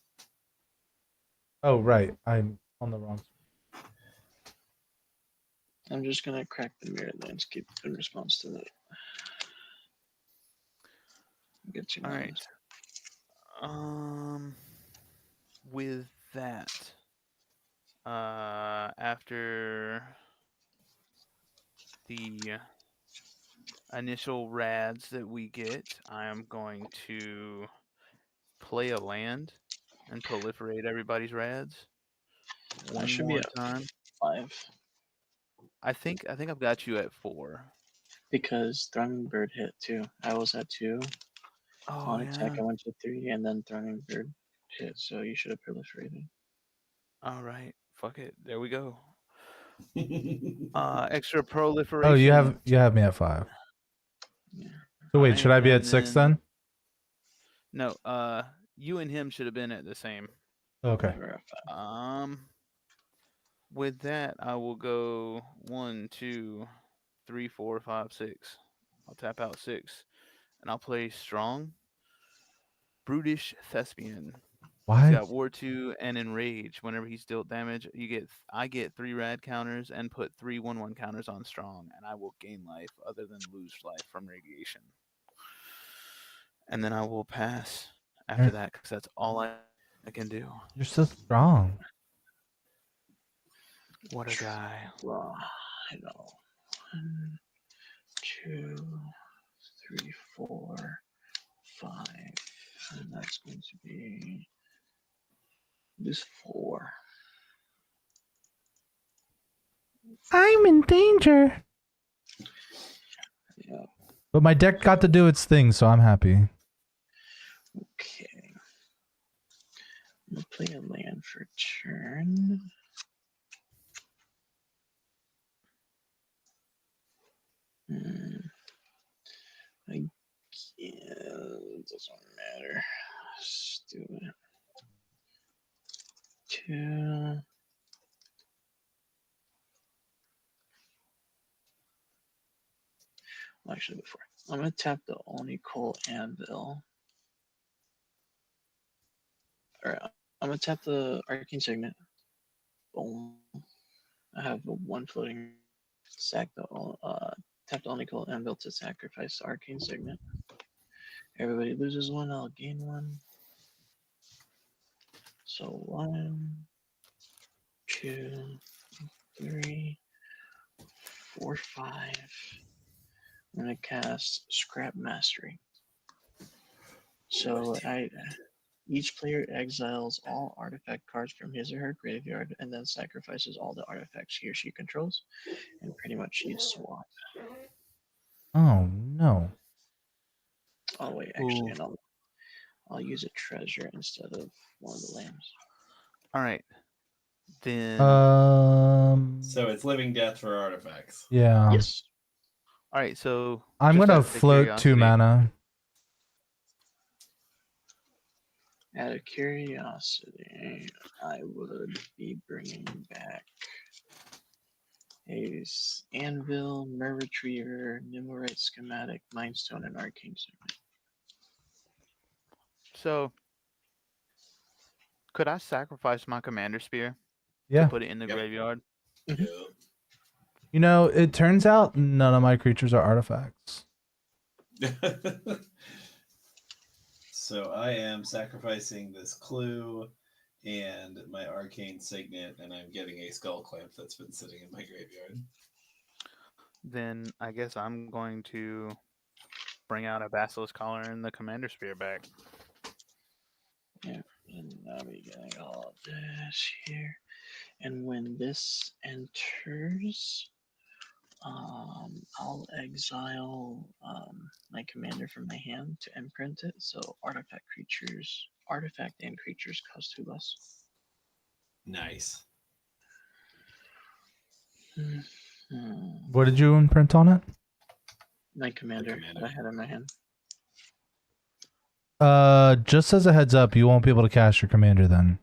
Oh, right. I'm on the wrong. I'm just gonna crack the mirrored landscape in response to that. Get you. All right. With that, after the initial rads that we get, I am going to play a land and proliferate everybody's rads I one should be more at time? 5 I think I've got you at 4. because Throwing Bird hit 2. I was at 2. Oh On attack, yeah. I went to 3, and then Throwing Bird hit, so you should have proliferated. All right. Fuck it. There we go. Extra proliferation. Oh, you have me at 5. Yeah. So wait, Alright, should I be at and 6 then- then? No, you and him should have been at the same. Okay. We're at 5. With that, I will go 1, 2, 3, 4, 5, 6. I'll tap out 6, and I'll play strong, brutish thespian. He's Why? got War 2 and Enrage. Whenever he's dealt damage, I get 3 rad counters and put 3 1/1 counters on strong, and I will gain life other than lose life from radiation. And then I will pass after that because that's all I can do. You're so strong. What a guy. Well, I know. 1, 2, 3, 4, 5. And that's going to be this 4. I'm in danger. Yeah. But my deck got to do its thing, so I'm happy. Okay. I'm gonna play a land for turn. I can't. It doesn't matter. Let's do it. 2. Well, actually, before I'm gonna tap the Oni Coal Anvil. Alright, I'm gonna tap the Arcane Signet. Boom. I have a 1 floating. Tap the Oni Coal Anvil to sacrifice the Arcane Signet. Everybody loses 1, I'll gain 1. So 1, 2, 3, 4, 5. I'm gonna cast Scrap Mastery. So each player exiles all artifact cards from his or her graveyard and then sacrifices all the artifacts he or she controls, and pretty much you swap. Oh no. Oh wait, actually, Ooh. and I'll use a treasure instead of one of the lambs. All right. Then. So it's living death for artifacts. Yeah. Yes. All right. So I'm just gonna out of float 2 curiosity- mana. Out of curiosity, I would be bringing back a Anvil, Mer Retriever, Nimorite Schematic, Mindstone, and Arcane Signet. So, could I sacrifice my Commander Spear Yeah. to put it in the Yep. graveyard? You know, it turns out none of my creatures are artifacts. So I am sacrificing this clue and my arcane signet, and I'm getting a skull clamp that's been sitting in my graveyard. Then I guess I'm going to bring out a Basilisk Collar and the Commander Spear back. Yeah, and now we getting all of this here. And when this enters, I'll exile my commander from my hand to imprint it. So artifact and creatures cost 2 less. Nice. What did you imprint on it? My commander commander. that I had in my hand. Just as a heads up, you won't be able to cast your commander then.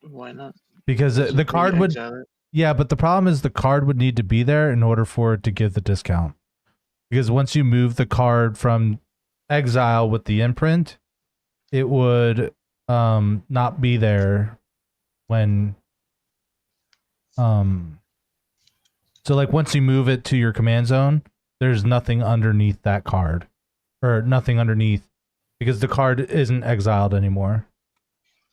Why not? Because the Just card would... re-exile it. Yeah, but the problem is the card would need to be there in order for it to give the discount. Because once you move the card from exile with the imprint, it would not be there when... So like once you move it to your command zone, there's nothing underneath that card. Or nothing underneath, because the card isn't exiled anymore.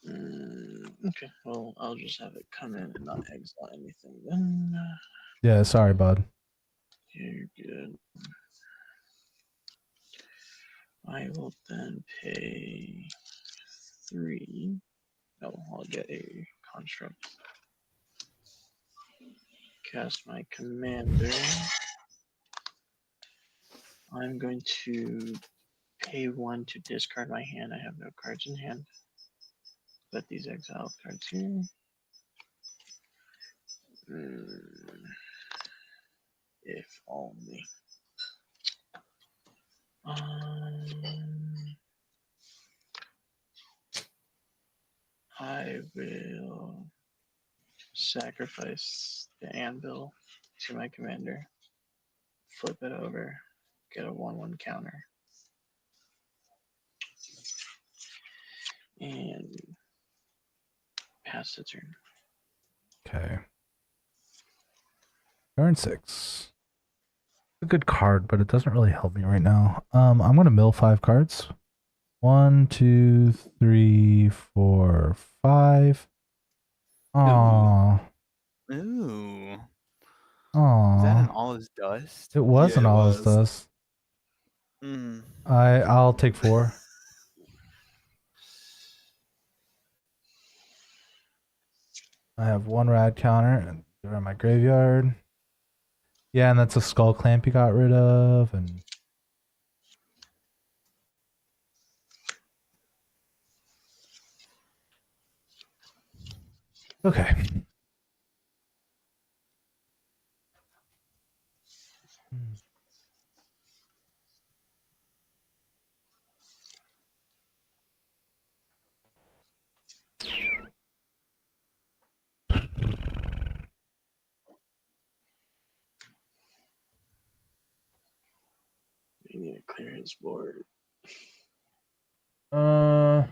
Okay, well, I'll just have it come in and not exile anything then. Yeah, sorry, bud. You're good. I will then pay 3. Oh, I'll get a construct. Cast my commander. I'm going to pay 1 to discard my hand. I have no cards in hand. Put these exiled cards here. If only. I will sacrifice the anvil to my commander. Flip it over. Get a 1/1 counter. And pass the turn. Okay. Turn 6. A good card, but it doesn't really help me right now. I'm gonna mill 5 cards. 1, 2, 3, 4, 5. Aww. Ooh. Is that Aww. an all is dust? It was Yeah, an it all was. dust. Mm. I'll take 4. I have 1 rad counter and they're in my graveyard. Yeah, and that's a skull clamp you got rid of, and okay. You need to clear his board. Uh,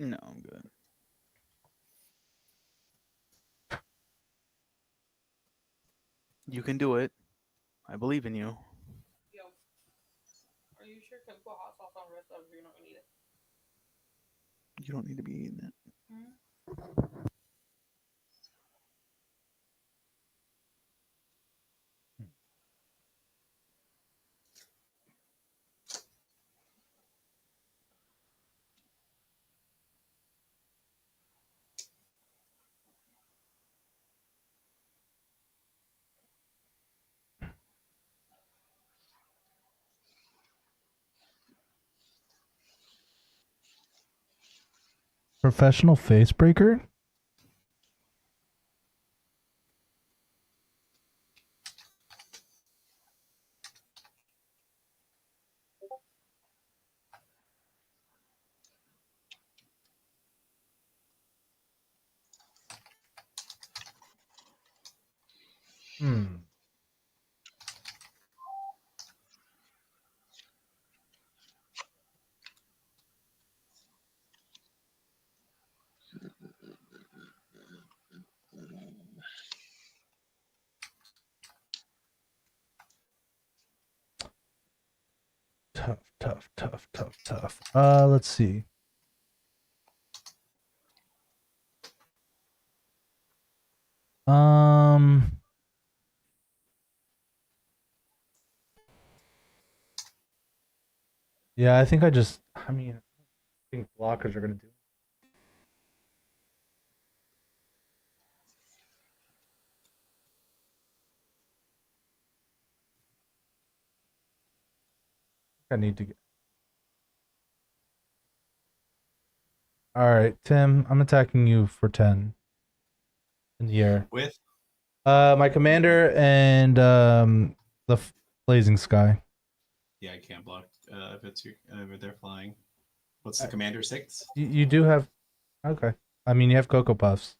No, I'm good. You can do it. I believe in you. Are you sure? Can put hot sauce on the rest of it. You're not gonna eat it. You don't need to be eating it. professional face breaker. Hmm. Tough. Let's see. Yeah, I think I mean, I think blockers are gonna do. I need to get. All right, Tim, I'm attacking you for 10 in the air. With My commander and the blazing sky. yeah, I can't block if they're flying. What's the commander 6? You do have. Okay. I mean, you have Cocoa Puffs.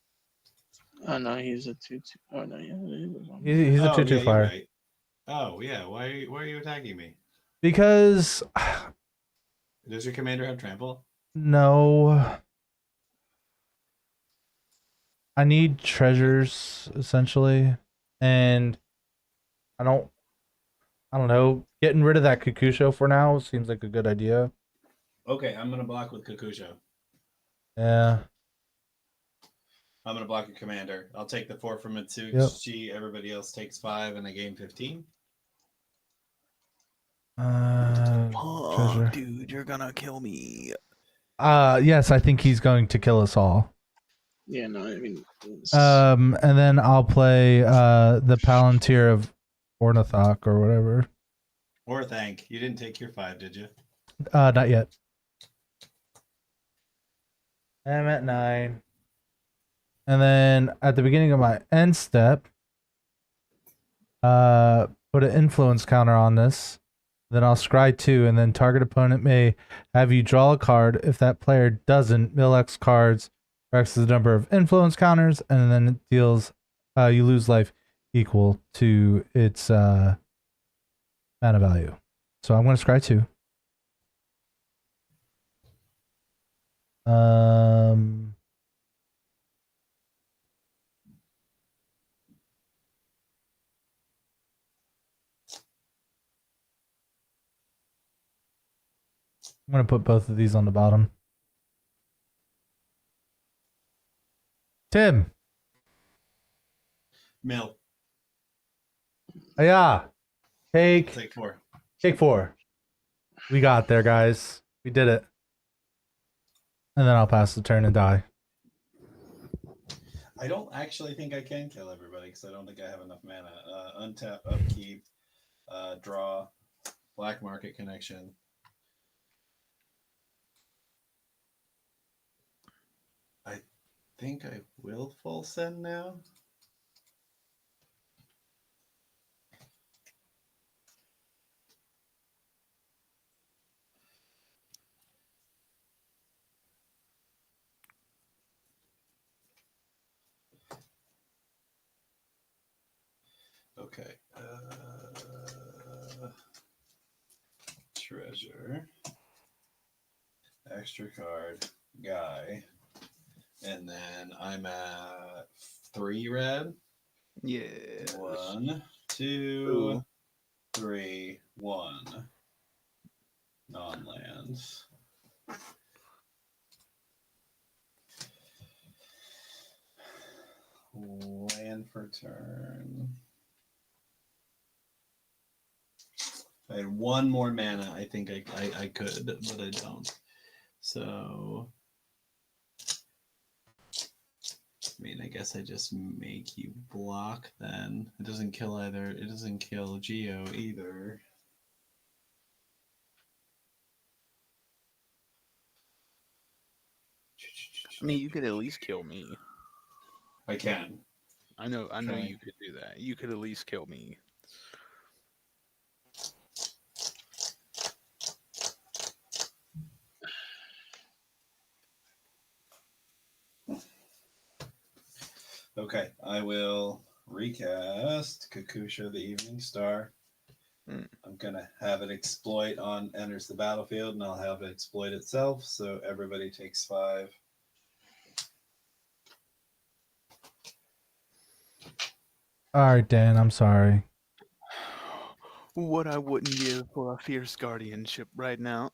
Oh no, he's a 2/2. Oh no, yeah, he was on. He's a Oh 2/2 yeah, you're flyer. right. Oh yeah, why are you attacking me? Because Does your commander have trample? no, I need treasures essentially, and I don't. I don't know. Getting rid of that Kakusho for now seems like a good idea. Okay, I'm gonna block with Kakusho. Yeah. I'm gonna block your commander. I'll take the 4 from Mitsuchi. Everybody else takes 5, and I gain 15. Treasure. Dude, you're gonna kill me. Yes, I think he's going to kill us all. Yeah, no, I mean, it's- And then I'll play the Palantir of Ornithok or whatever. Or thank. You didn't take your 5, did you? Not yet. I'm at 9. And then at the beginning of my end step, put an influence counter on this. Then I'll scry 2, and then target opponent may have you draw a card. If that player doesn't, mill X cards, or X is the number of influence counters, and then it deals, you lose life equal to its mana value. So I'm going to scry 2. I'm going to put both of these on the bottom. Tim. Mill. Yeah. Take 4. Take 4. We got there, guys. We did it. And then I'll pass the turn and die. I don't actually think I can kill everybody because I don't think I have enough mana. Untap, upkeep, draw, black market connection. I think I will full send now. Okay. Treasure. Extra card. Guy. And then I'm at 3 red. Yeah. 1, 2, 3, 1. Non-lands. Land for turn. If I had 1 more mana, I think I could, but I don't. So, I mean, I guess I just make you block then. It doesn't kill either. It doesn't kill Geo either. I mean, you could at least kill me. I can. I know Okay. you could do that. You could at least kill me. Okay, I will recast Kakusha the Evening Star. I'm gonna have it exploit on enters the battlefield, and I'll have it exploit itself. So everybody takes 5. All right, Dan, I'm sorry. What I wouldn't give for a fierce guardianship right now.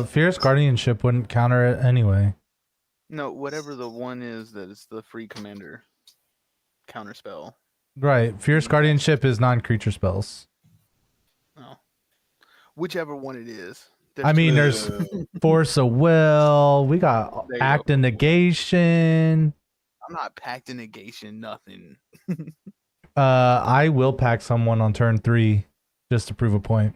Fierce Guardianship wouldn't counter it anyway. No, whatever the one is that is the free commander counter spell. Right. Fierce Guardianship is non-creature spells. Oh. Whichever one it is. I mean, there's Force of Will. We got Act of Negation. I'm not packed in negation, nothing. I will pack someone on turn 3 just to prove a point.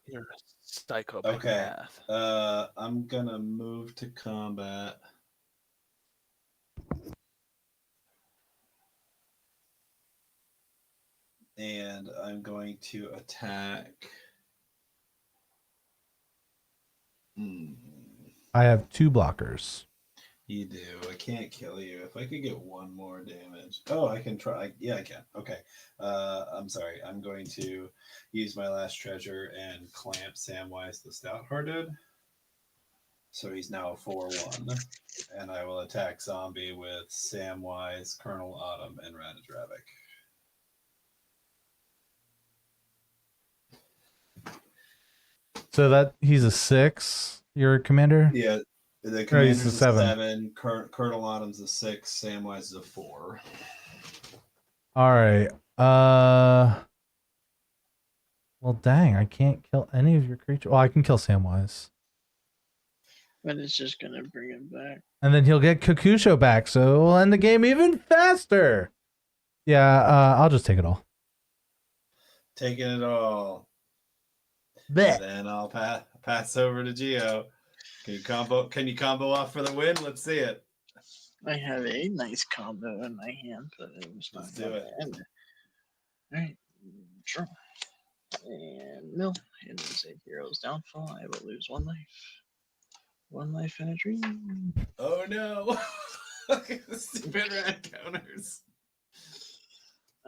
You're a psychopath. Okay. I'm gonna move to combat. And I'm going to attack. I have 2 blockers. You do. I can't kill you. If I could get 1 more damage. Oh, I can try. Yeah, I can. Okay. I'm sorry. I'm going to use my last treasure and clamp Samwise the Stout-Hearted. So he's now a 4/1. And I will attack Zombie with Samwise, Colonel Autumn, and Randos. So that he's a 6. Your commander. Yeah, the Or he's commander's a a 7. 7. Colonel Autumn's a 6. Samwise is a 4. All right. Well, dang, I can't kill any of your creatures. Well, I can kill Samwise, But it's just gonna bring him back. and then he'll get Kakusho back, so we'll end the game even faster. Yeah. I'll just take it all. Taking it all. Bet. Then I'll pass over to Geo. Can you combo off for the win? Let's see it. I have a nice combo in my hand, but it was not Let's do it. Alright, draw. And mill. It is a hero's downfall. I will lose 1 life. 1 life and a dream. Oh no! Look at the stupid red counters.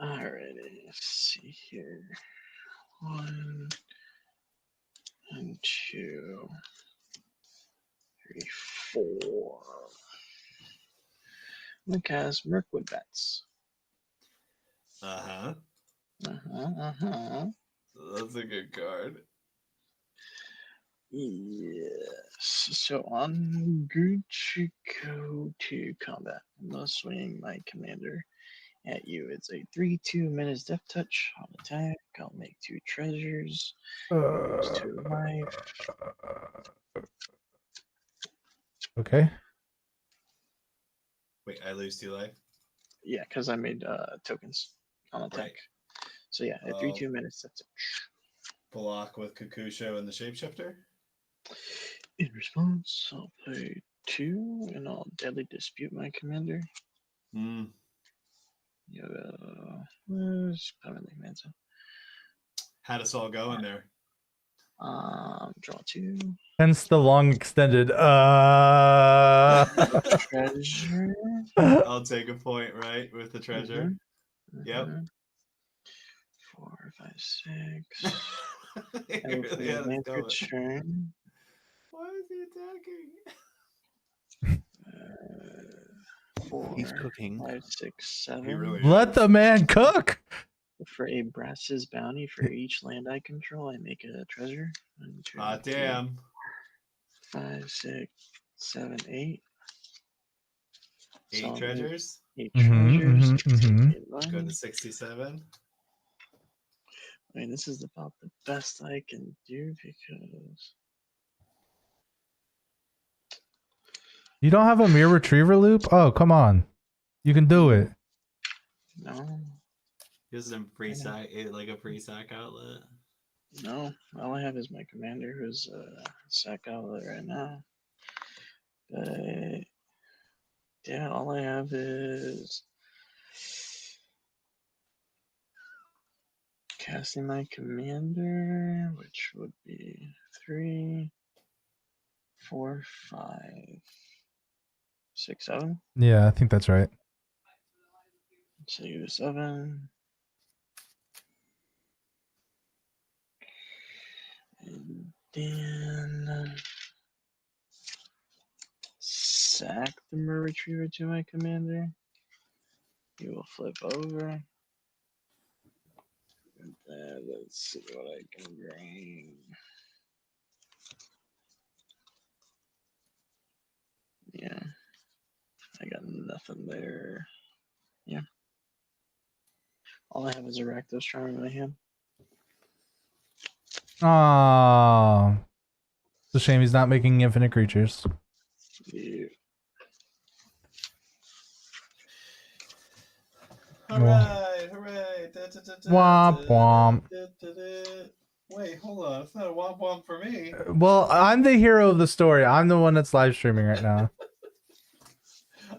Alrighty, let's see here. 1 and 2, 3, 4. I'm gonna cast Mirkwood Bats. Uh-huh. That's a good card. Yes. So I'm good to go to combat. I'm gonna swing my commander at you. It's a 3/2 menace death touch on attack. I'll make 2 treasures. Lose 2 life. Okay. Wait, I lose 2 life? Yeah, because I made tokens on attack. Right. So yeah, a 3/2 menace death touch. Block with Kakusho and the Shapeshifter? In response, I'll play 2 and I'll deadly dispute my commander. Hmm. Where's permanent command zone? How'd us all go in there? Draw 2. Hence the long extended. Treasure. I'll take a point, right? With the treasure. Yep. 4, 5, 6. He And really had us going. turn. Why is he attacking? 4, He's cooking. 5, 6, 7. He really Let is. the man cook. For a Brass's bounty for each land I control, I make a treasure. 1, 2, Ah, damn. 5, 6, 7, 8. 8 So, treasures. 8 Mhm, treasures. mhm, 8 Go to lands. 67. I mean, this is about the best I can do because You don't have a mirror retriever loop? Oh, come on. You can do it. no, Just a free sack, like a free sack outlet. no. All I have is my commander, who's sack outlet right now. But yeah, all I have is casting my commander, which would be 3, 4, 5, 6, 7. Yeah, I think that's right. So you 7. And then sack the Mer Retriever to my commander. He will flip over. And then let's see what I can bring. Yeah. I got nothing there. Yeah. All I have is a Rakdos Charm in my hand. Aww. It's a shame he's not making infinite creatures. Yeah. Hooray! Hooray! Da, da, da, da, Womp womp. da, da, da. Wait, hold on. It's not a womp womp for me. Well, I'm the hero of the story. I'm the one that's live streaming right now.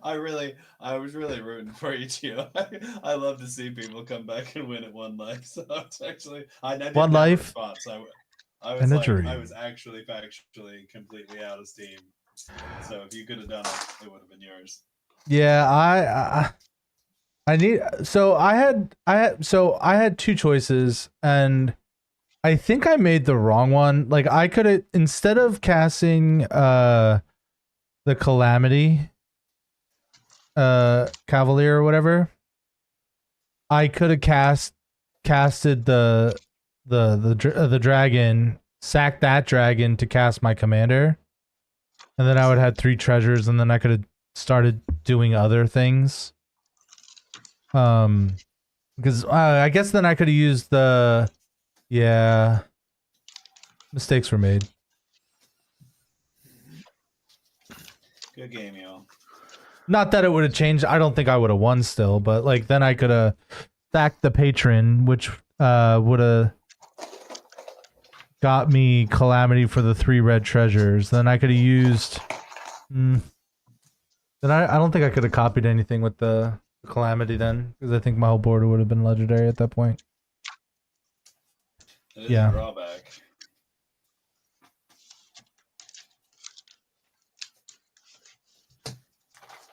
I was really rooting for you, Gio. I love to see people come back and win at 1 life. So it's actually I didn't 1 have a life response. I was and a like, dream. I was actually factually completely out of steam. So if you could have done it, it would have been yours. Yeah, I need. So I had 2 choices, and I think I made the wrong one. Like I could have, instead of casting the Calamity Cavalier or whatever, I could have casted the dragon sack that dragon to cast my commander, and then I would have 3 treasures, and then I could have started doing other things. Because I guess then I could have used the, yeah, mistakes were made. Good game, y'all. Not that it would have changed. I don't think I would have won still, but like then I could have stacked the patron, which would have got me calamity for the 3 red treasures. Then I could have used. Then I don't think I could have copied anything with the calamity then, because I think my whole board would have been legendary at that point. That is Yeah. a drawback.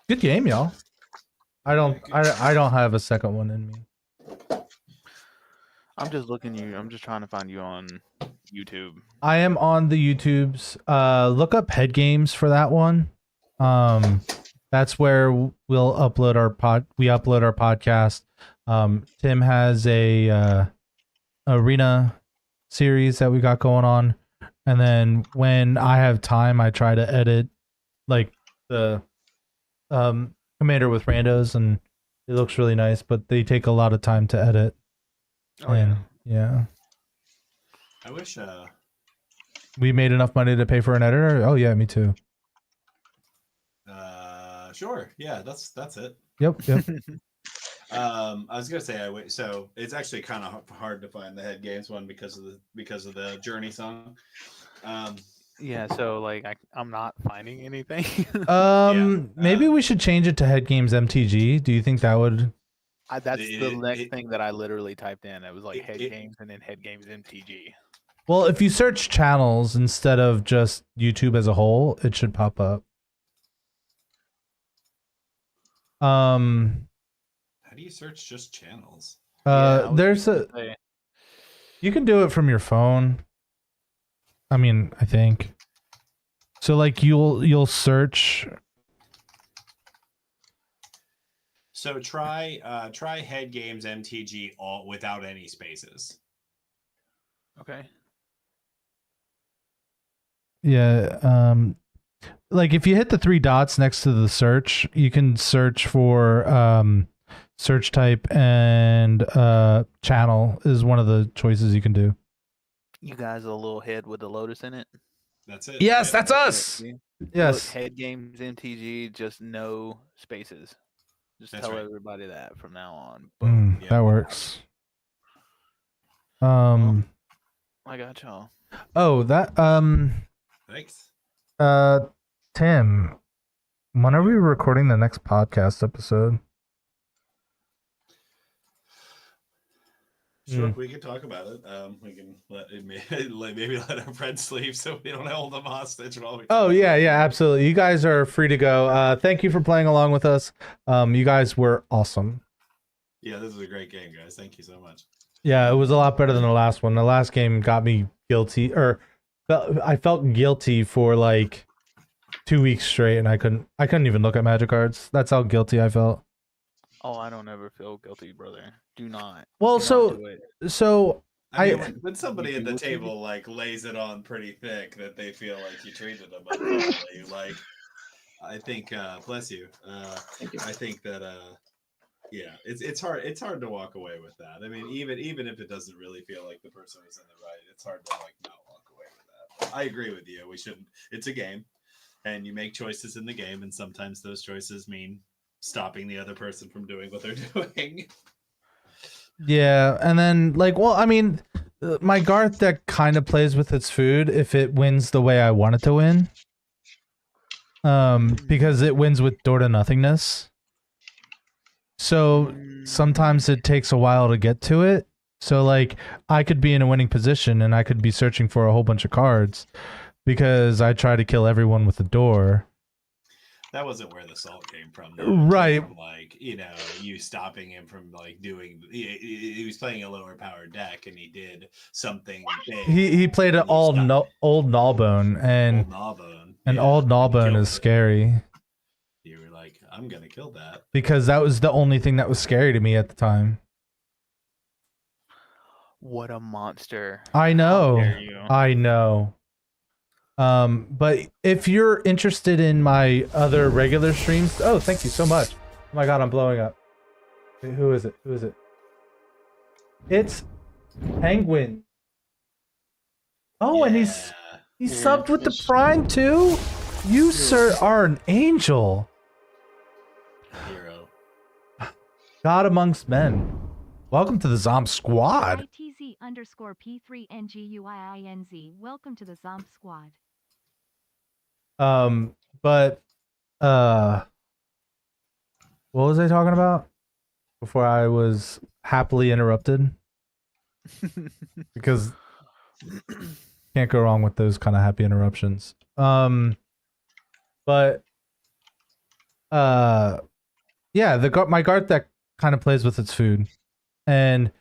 Good game, y'all. I don't have a second one in me. I'm just looking you. I'm just trying to find you on YouTube. I am on the YouTubes. Look up Head Games for that one. That's where we'll upload our we upload our podcast. Tim has a arena series that we got going on, and then when I have time, I try to edit like the Commander with Randos, and it looks really nice, but they take a lot of time to edit. Oh, And yeah. I wish We made enough money to pay for an editor. Oh yeah, me too. Sure. Yeah, that's it. Yep. I was gonna say so it's actually kind of hard to find the Head Games one because of the Journey song. Yeah, so like I'm not finding anything. Maybe we should change it to Head Games MTG. Do you think that would? That's the next thing that I literally typed in. It was like Head Games and then Head Games MTG. Well, if you search channels instead of just YouTube as a whole, it should pop up. How do you search just channels? There's you can do it from your phone. I mean, I think. So like you'll search. So try Head Games MTG all without any spaces. Okay. Yeah, like if you hit the 3 dots next to the search, you can search for search type, and channel is one of the choices you can do. You guys a little head with the Lotus in it. That's it. Yes, Yeah. that's us. Yes. Look, Head Games MTG, just no spaces. Just That's tell right. everybody that from now on. Boom. Yeah. That works. I got y'all. Oh, that Thanks. Tim, when are we recording the next podcast episode? Sure, we can talk about it. We can maybe let our friends sleep so we don't hold them hostage while we. Oh yeah, absolutely. You guys are free to go. Thank you for playing along with us. You guys were awesome. Yeah, this was a great game, guys. Thank you so much. Yeah, it was a lot better than the last one. The last game got me guilty, or I felt guilty for like 2 weeks straight, and I couldn't even look at magic cards. That's how guilty I felt. Oh, I don't ever feel guilty, brother. Do not. Well, do so not do it. so I mean, when somebody at the table like lays it on pretty thick that they feel like you treated them unfairly, like I think, bless you. Thank you. I think that yeah, it's hard to walk away with that. I mean, even if it doesn't really feel like the person was in the right, it's hard to like not walk away with that. But I agree with you. We shouldn't. It's a game, and you make choices in the game, and sometimes those choices mean stopping the other person from doing what they're doing. Yeah, and then like, well, I mean, my Garth deck kind of plays with its food if it wins the way I want it to win. Because it wins with door to nothingness. So sometimes it takes a while to get to it. So like, I could be in a winning position and I could be searching for a whole bunch of cards because I try to kill everyone with the door. That wasn't where the salt came from, though. Right. From, like, you stopping him from like doing. He was playing a lower power deck, and he did something big. He played an old Gnawbone, and old Gnawbone is scary. You were like, I'm gonna kill that because that was the only thing that was scary to me at the time. What a monster. I How know. dare you. I know. But if you're interested in my other regular streams, oh, thank you so much. Oh my god, I'm blowing up. Wait, who is it? Who is it? It's Penguin. Oh, and he's Yeah, subbed with the it's- Prime too. You, sir, are an angel. Hero. God amongst men. Welcome to the Zom Squad. ITZ_P3NGUIINZ. Welcome to the Zomp Squad. But what was I talking about before I was happily interrupted? Because can't go wrong with those kind of happy interruptions. But yeah, my guard deck kind of plays with its food, and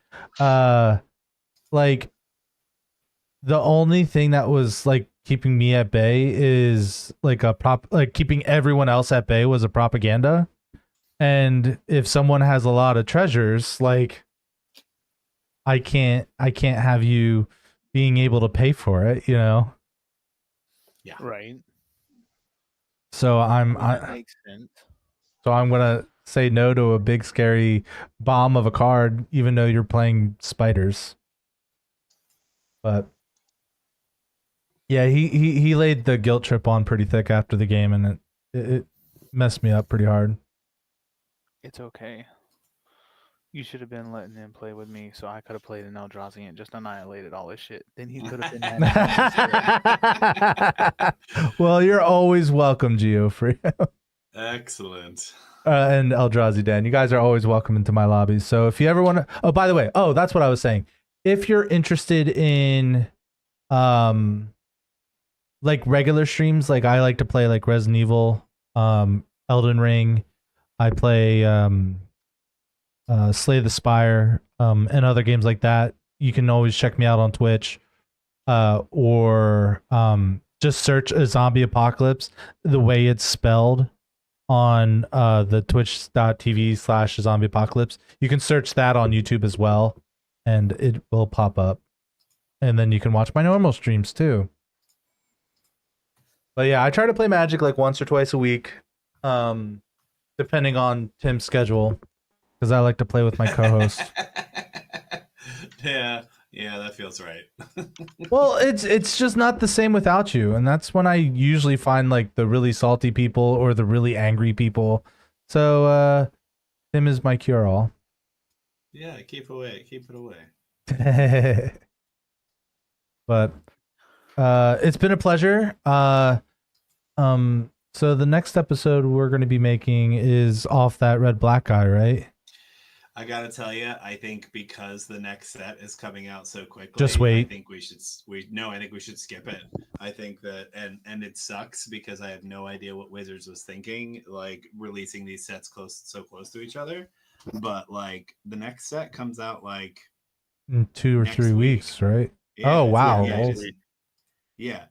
like the only thing that was like keeping me at bay is like keeping everyone else at bay was a propaganda. And if someone has a lot of treasures, like I can't have you being able to pay for it, you know? Yeah. Right. So That makes sense. so I'm gonna say no to a big scary bomb of a card, even though you're playing spiders. But yeah, he laid the guilt trip on pretty thick after the game, and it messed me up pretty hard. It's okay. You should have been letting him play with me, so I could have played an Eldrazi and just annihilated all his shit. Then he could have been mad. Well, you're always welcome, Geofree. Excellent. And Eldrazi Dan. You guys are always welcome into my lobbies. So if you ever want to, oh, by the way, that's what I was saying. If you're interested in, like regular streams, like I like to play like Resident Evil, Elden Ring. I play Slay the Spire, and other games like that. You can always check me out on Twitch, or just search a Zombie Apocalypse the way it's spelled on the twitch.tv/zombie apocalypse. You can search that on YouTube as well, and it will pop up. And then you can watch my normal streams too. But yeah, I try to play Magic like once or twice a week, depending on Tim's schedule, because I like to play with my co-host. Yeah, that feels right. Well, it's just not the same without you, and that's when I usually find like the really salty people or the really angry people. So Tim is my cure-all. Yeah, keep it away. But it's been a pleasure. So the next episode we're going to be making is off that red black guy, right? I gotta tell you, I think because the next set is coming out so quickly, Just wait. I think I think we should skip it. I think that, and it sucks because I have no idea what Wizards was thinking, like releasing these sets so close to each other. But like the next set comes out like In 2 or 3 weeks, right? Yeah, Oh, wow. Yeah.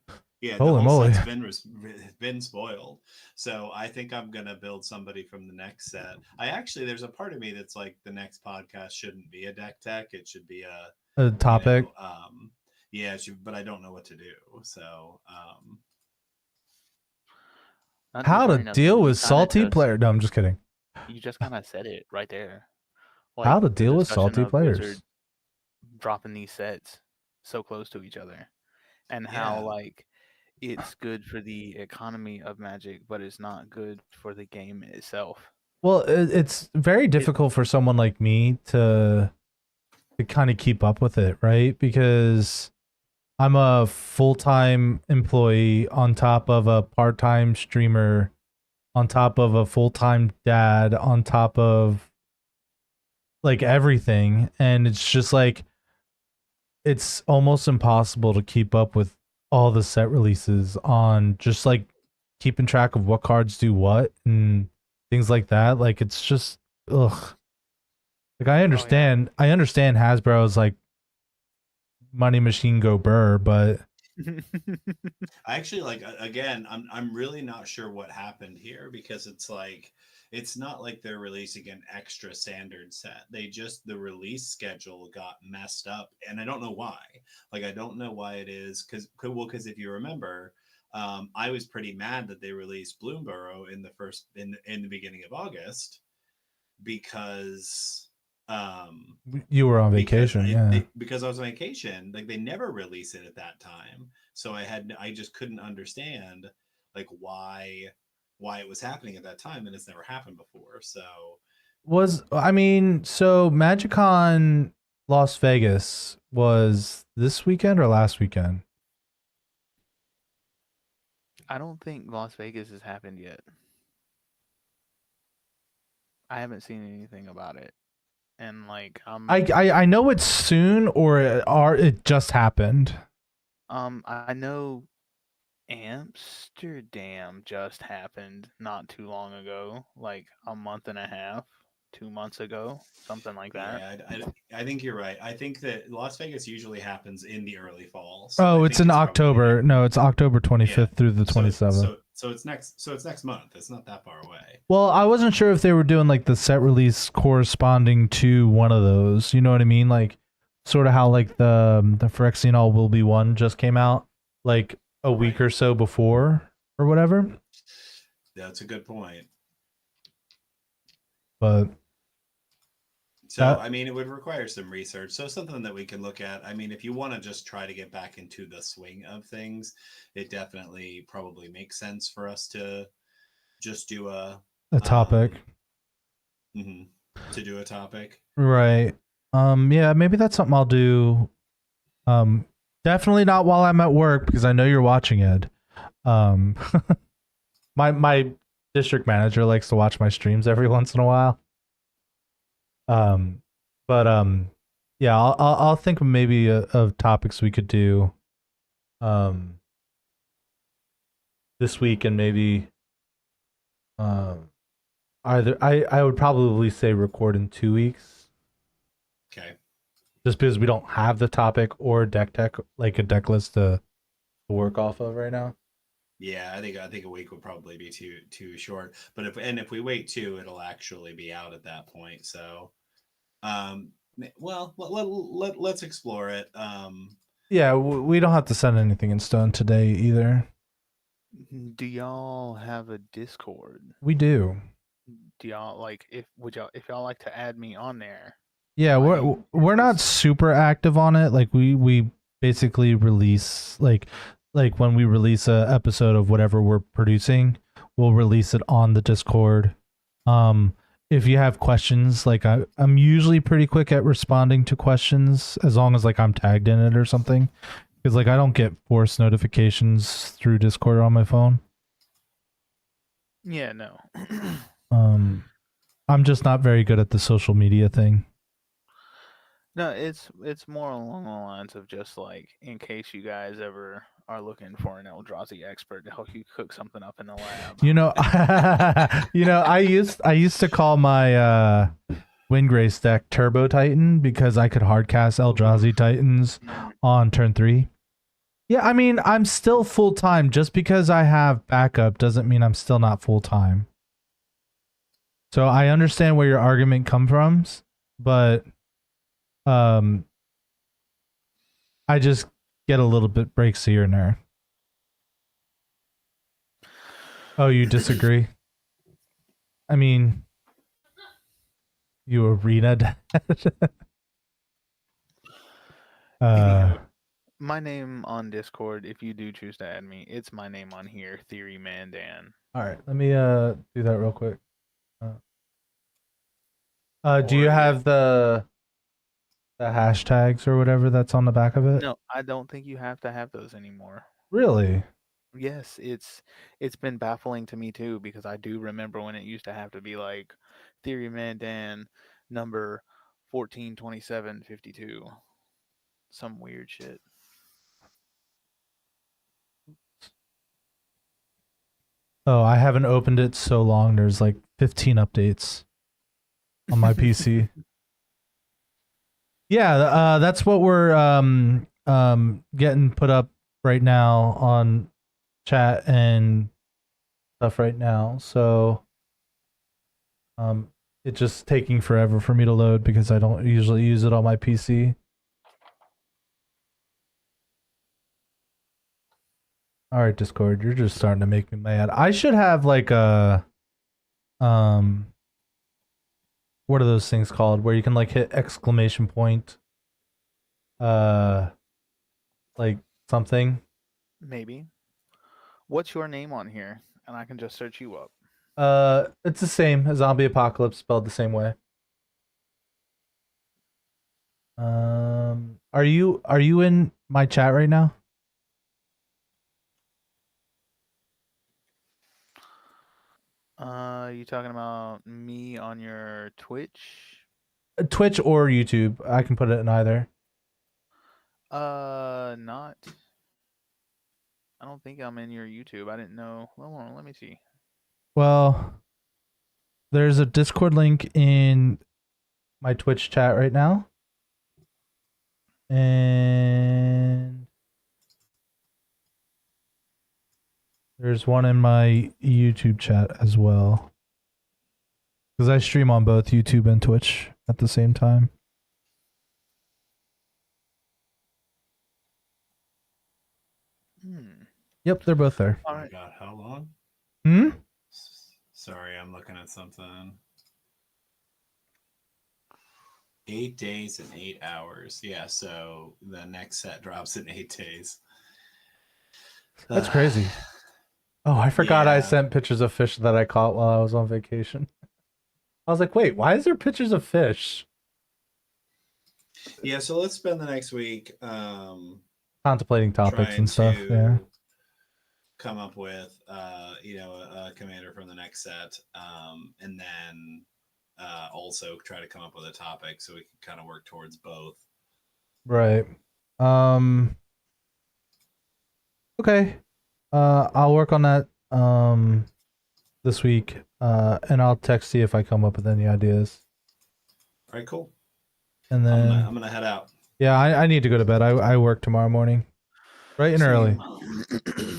Holy the whole moly. set's been spoiled. So I think I'm gonna build somebody from the next set. There's a part of me that's like the next podcast shouldn't be a deck tech. It should be A topic. But I don't know what to do. So Not How just to right now, deal you with kinda salty just- player? No, I'm just kidding. You just kind of said it right there. How to the deal with discussion salty of players. Wizard dropping these sets so close to each other, and how Yeah. like it's good for the economy of Magic, but it's not good for the game itself. Well, it's very difficult for someone like me to kind of keep up with it, right? Because I'm a full-time employee on top of a part-time streamer, on top of a full-time dad, on top of like everything, and it's just like it's almost impossible to keep up with all the set releases on just like keeping track of what cards do what and things like that. Like it's just ugh. Like I understand Hasbro's like money machine go burr, but I actually again, I'm really not sure what happened here because it's like it's not like they're releasing an extra standard set. The release schedule got messed up, and I don't know why. Like, I don't know why it is, because if you remember, I was pretty mad that they released Bloomborough in the beginning of August, because You were on vacation, yeah. because I was on vacation. Like, they never release it at that time, so I just couldn't understand like why it was happening at that time, and it's never happened before. So So MagicCon Las Vegas was this weekend or last weekend? I don't think Las Vegas has happened yet. I haven't seen anything about it, and like I know it's soon, or it just happened. I know Amsterdam just happened not too long ago, like a month and a half, 2 months ago, something like that. yeah, I think you're right. I think that Las Vegas usually happens in the early fall. So Oh, it's in October. No, it's October 25th through the 27th. So it's next month. It's not that far away. Well, I wasn't sure if they were doing like the set release corresponding to one of those. You know what I mean? Like, sort of how like the Phyrexian All Will Be One just came out like a week or so before or whatever. That's a good point. But so I mean, it would require some research. So something that we can look at. I mean, if you want to just try to get back into the swing of things, it definitely probably makes sense for us to just do a topic. To do a topic. Right. Yeah, maybe that's something I'll do. Definitely not while I'm at work, because I know you're watching, Ed. My district manager likes to watch my streams every once in a while. Yeah, I'll think of maybe of topics we could do this week, and maybe either I would probably say record in 2 weeks. Okay. Just because we don't have the topic or deck tech, like a deck list to work off of right now. Yeah, I think a week would probably be too short. But if we wait 2, it'll actually be out at that point. So, well, let's explore it. Yeah, we don't have to send anything in stone today either. Do y'all have a Discord? We do. Do y'all like if y'all like to add me on there? Yeah, we're not super active on it. Like we basically release like when we release a episode of whatever we're producing, we'll release it on the Discord. If you have questions, like I'm usually pretty quick at responding to questions, as long as like I'm tagged in it or something. Because like I don't get force notifications through Discord on my phone. Yeah, no. I'm just not very good at the social media thing. No, it's more along the lines of just like, in case you guys ever are looking for an Eldrazi expert to help you cook something up in the lab. You know, I used to call my Windgrace deck Turbo Titan, because I could hardcast Eldrazi Titans on turn 3. Yeah, I mean, I'm still full time. Just because I have backup doesn't mean I'm still not full time. So I understand where your argument comes from, but I just get a little bit breaks here and there. Oh, you disagree? I mean, you arena dad. My name on Discord, if you do choose to add me, it's my name on here, Theory Man Dan. All right, let me do that real quick. Do you have the hashtags or whatever that's on the back of it? No, I don't think you have to have those anymore. Really? Yes, it's been baffling to me too, because I do remember when it used to have to be like Theory Man Dan number 142752. Some weird shit. Oh, I haven't opened it so long. There's like 15 updates on my PC. Yeah, that's what we're getting put up right now on chat and stuff right now. So It's just taking forever for me to load because I don't usually use it on my PC. All right, Discord, you're just starting to make me mad. I should have like a what are those things called where you can like hit exclamation point like something. Maybe. What's your name on here? And I can just search you up. It's the same. Zombie Apocalypse spelled the same way. Are you in my chat right now? You talking about me on your Twitch? Twitch or YouTube. I can put it in either. Not. I don't think I'm in your YouTube. I didn't know. Hold on, let me see. Well, there's a Discord link in my Twitch chat right now. And there's one in my YouTube chat as well. Because I stream on both YouTube and Twitch at the same time. Yep, they're both there. Oh my god, how long? Sorry, I'm looking at something. 8 days and 8 hours. Yeah, so the next set drops in 8 days. That's crazy. Oh, I forgot I Yeah. sent pictures of fish that I caught while I was on vacation. I was like, wait, why is there pictures of fish? Yeah, so let's spend the next week Contemplating topics trying and stuff. to Yeah. come up with a commander from the next set, and then also try to come up with a topic so we can kind of work towards both. Right. Okay. I'll work on that this week. And I'll text you if I come up with any ideas. All right, cool. And then I'm gonna head out. yeah, I need to go to bed. I work tomorrow morning. Bright and early.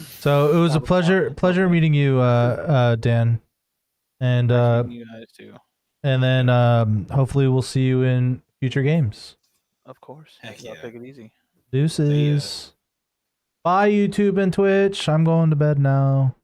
So it was a pleasure meeting you, Dan. And You guys too. and then hopefully we'll see you in future games. Of course. Heck Y'all yeah. take it easy. Deuces. Bye YouTube and Twitch. I'm going to bed now.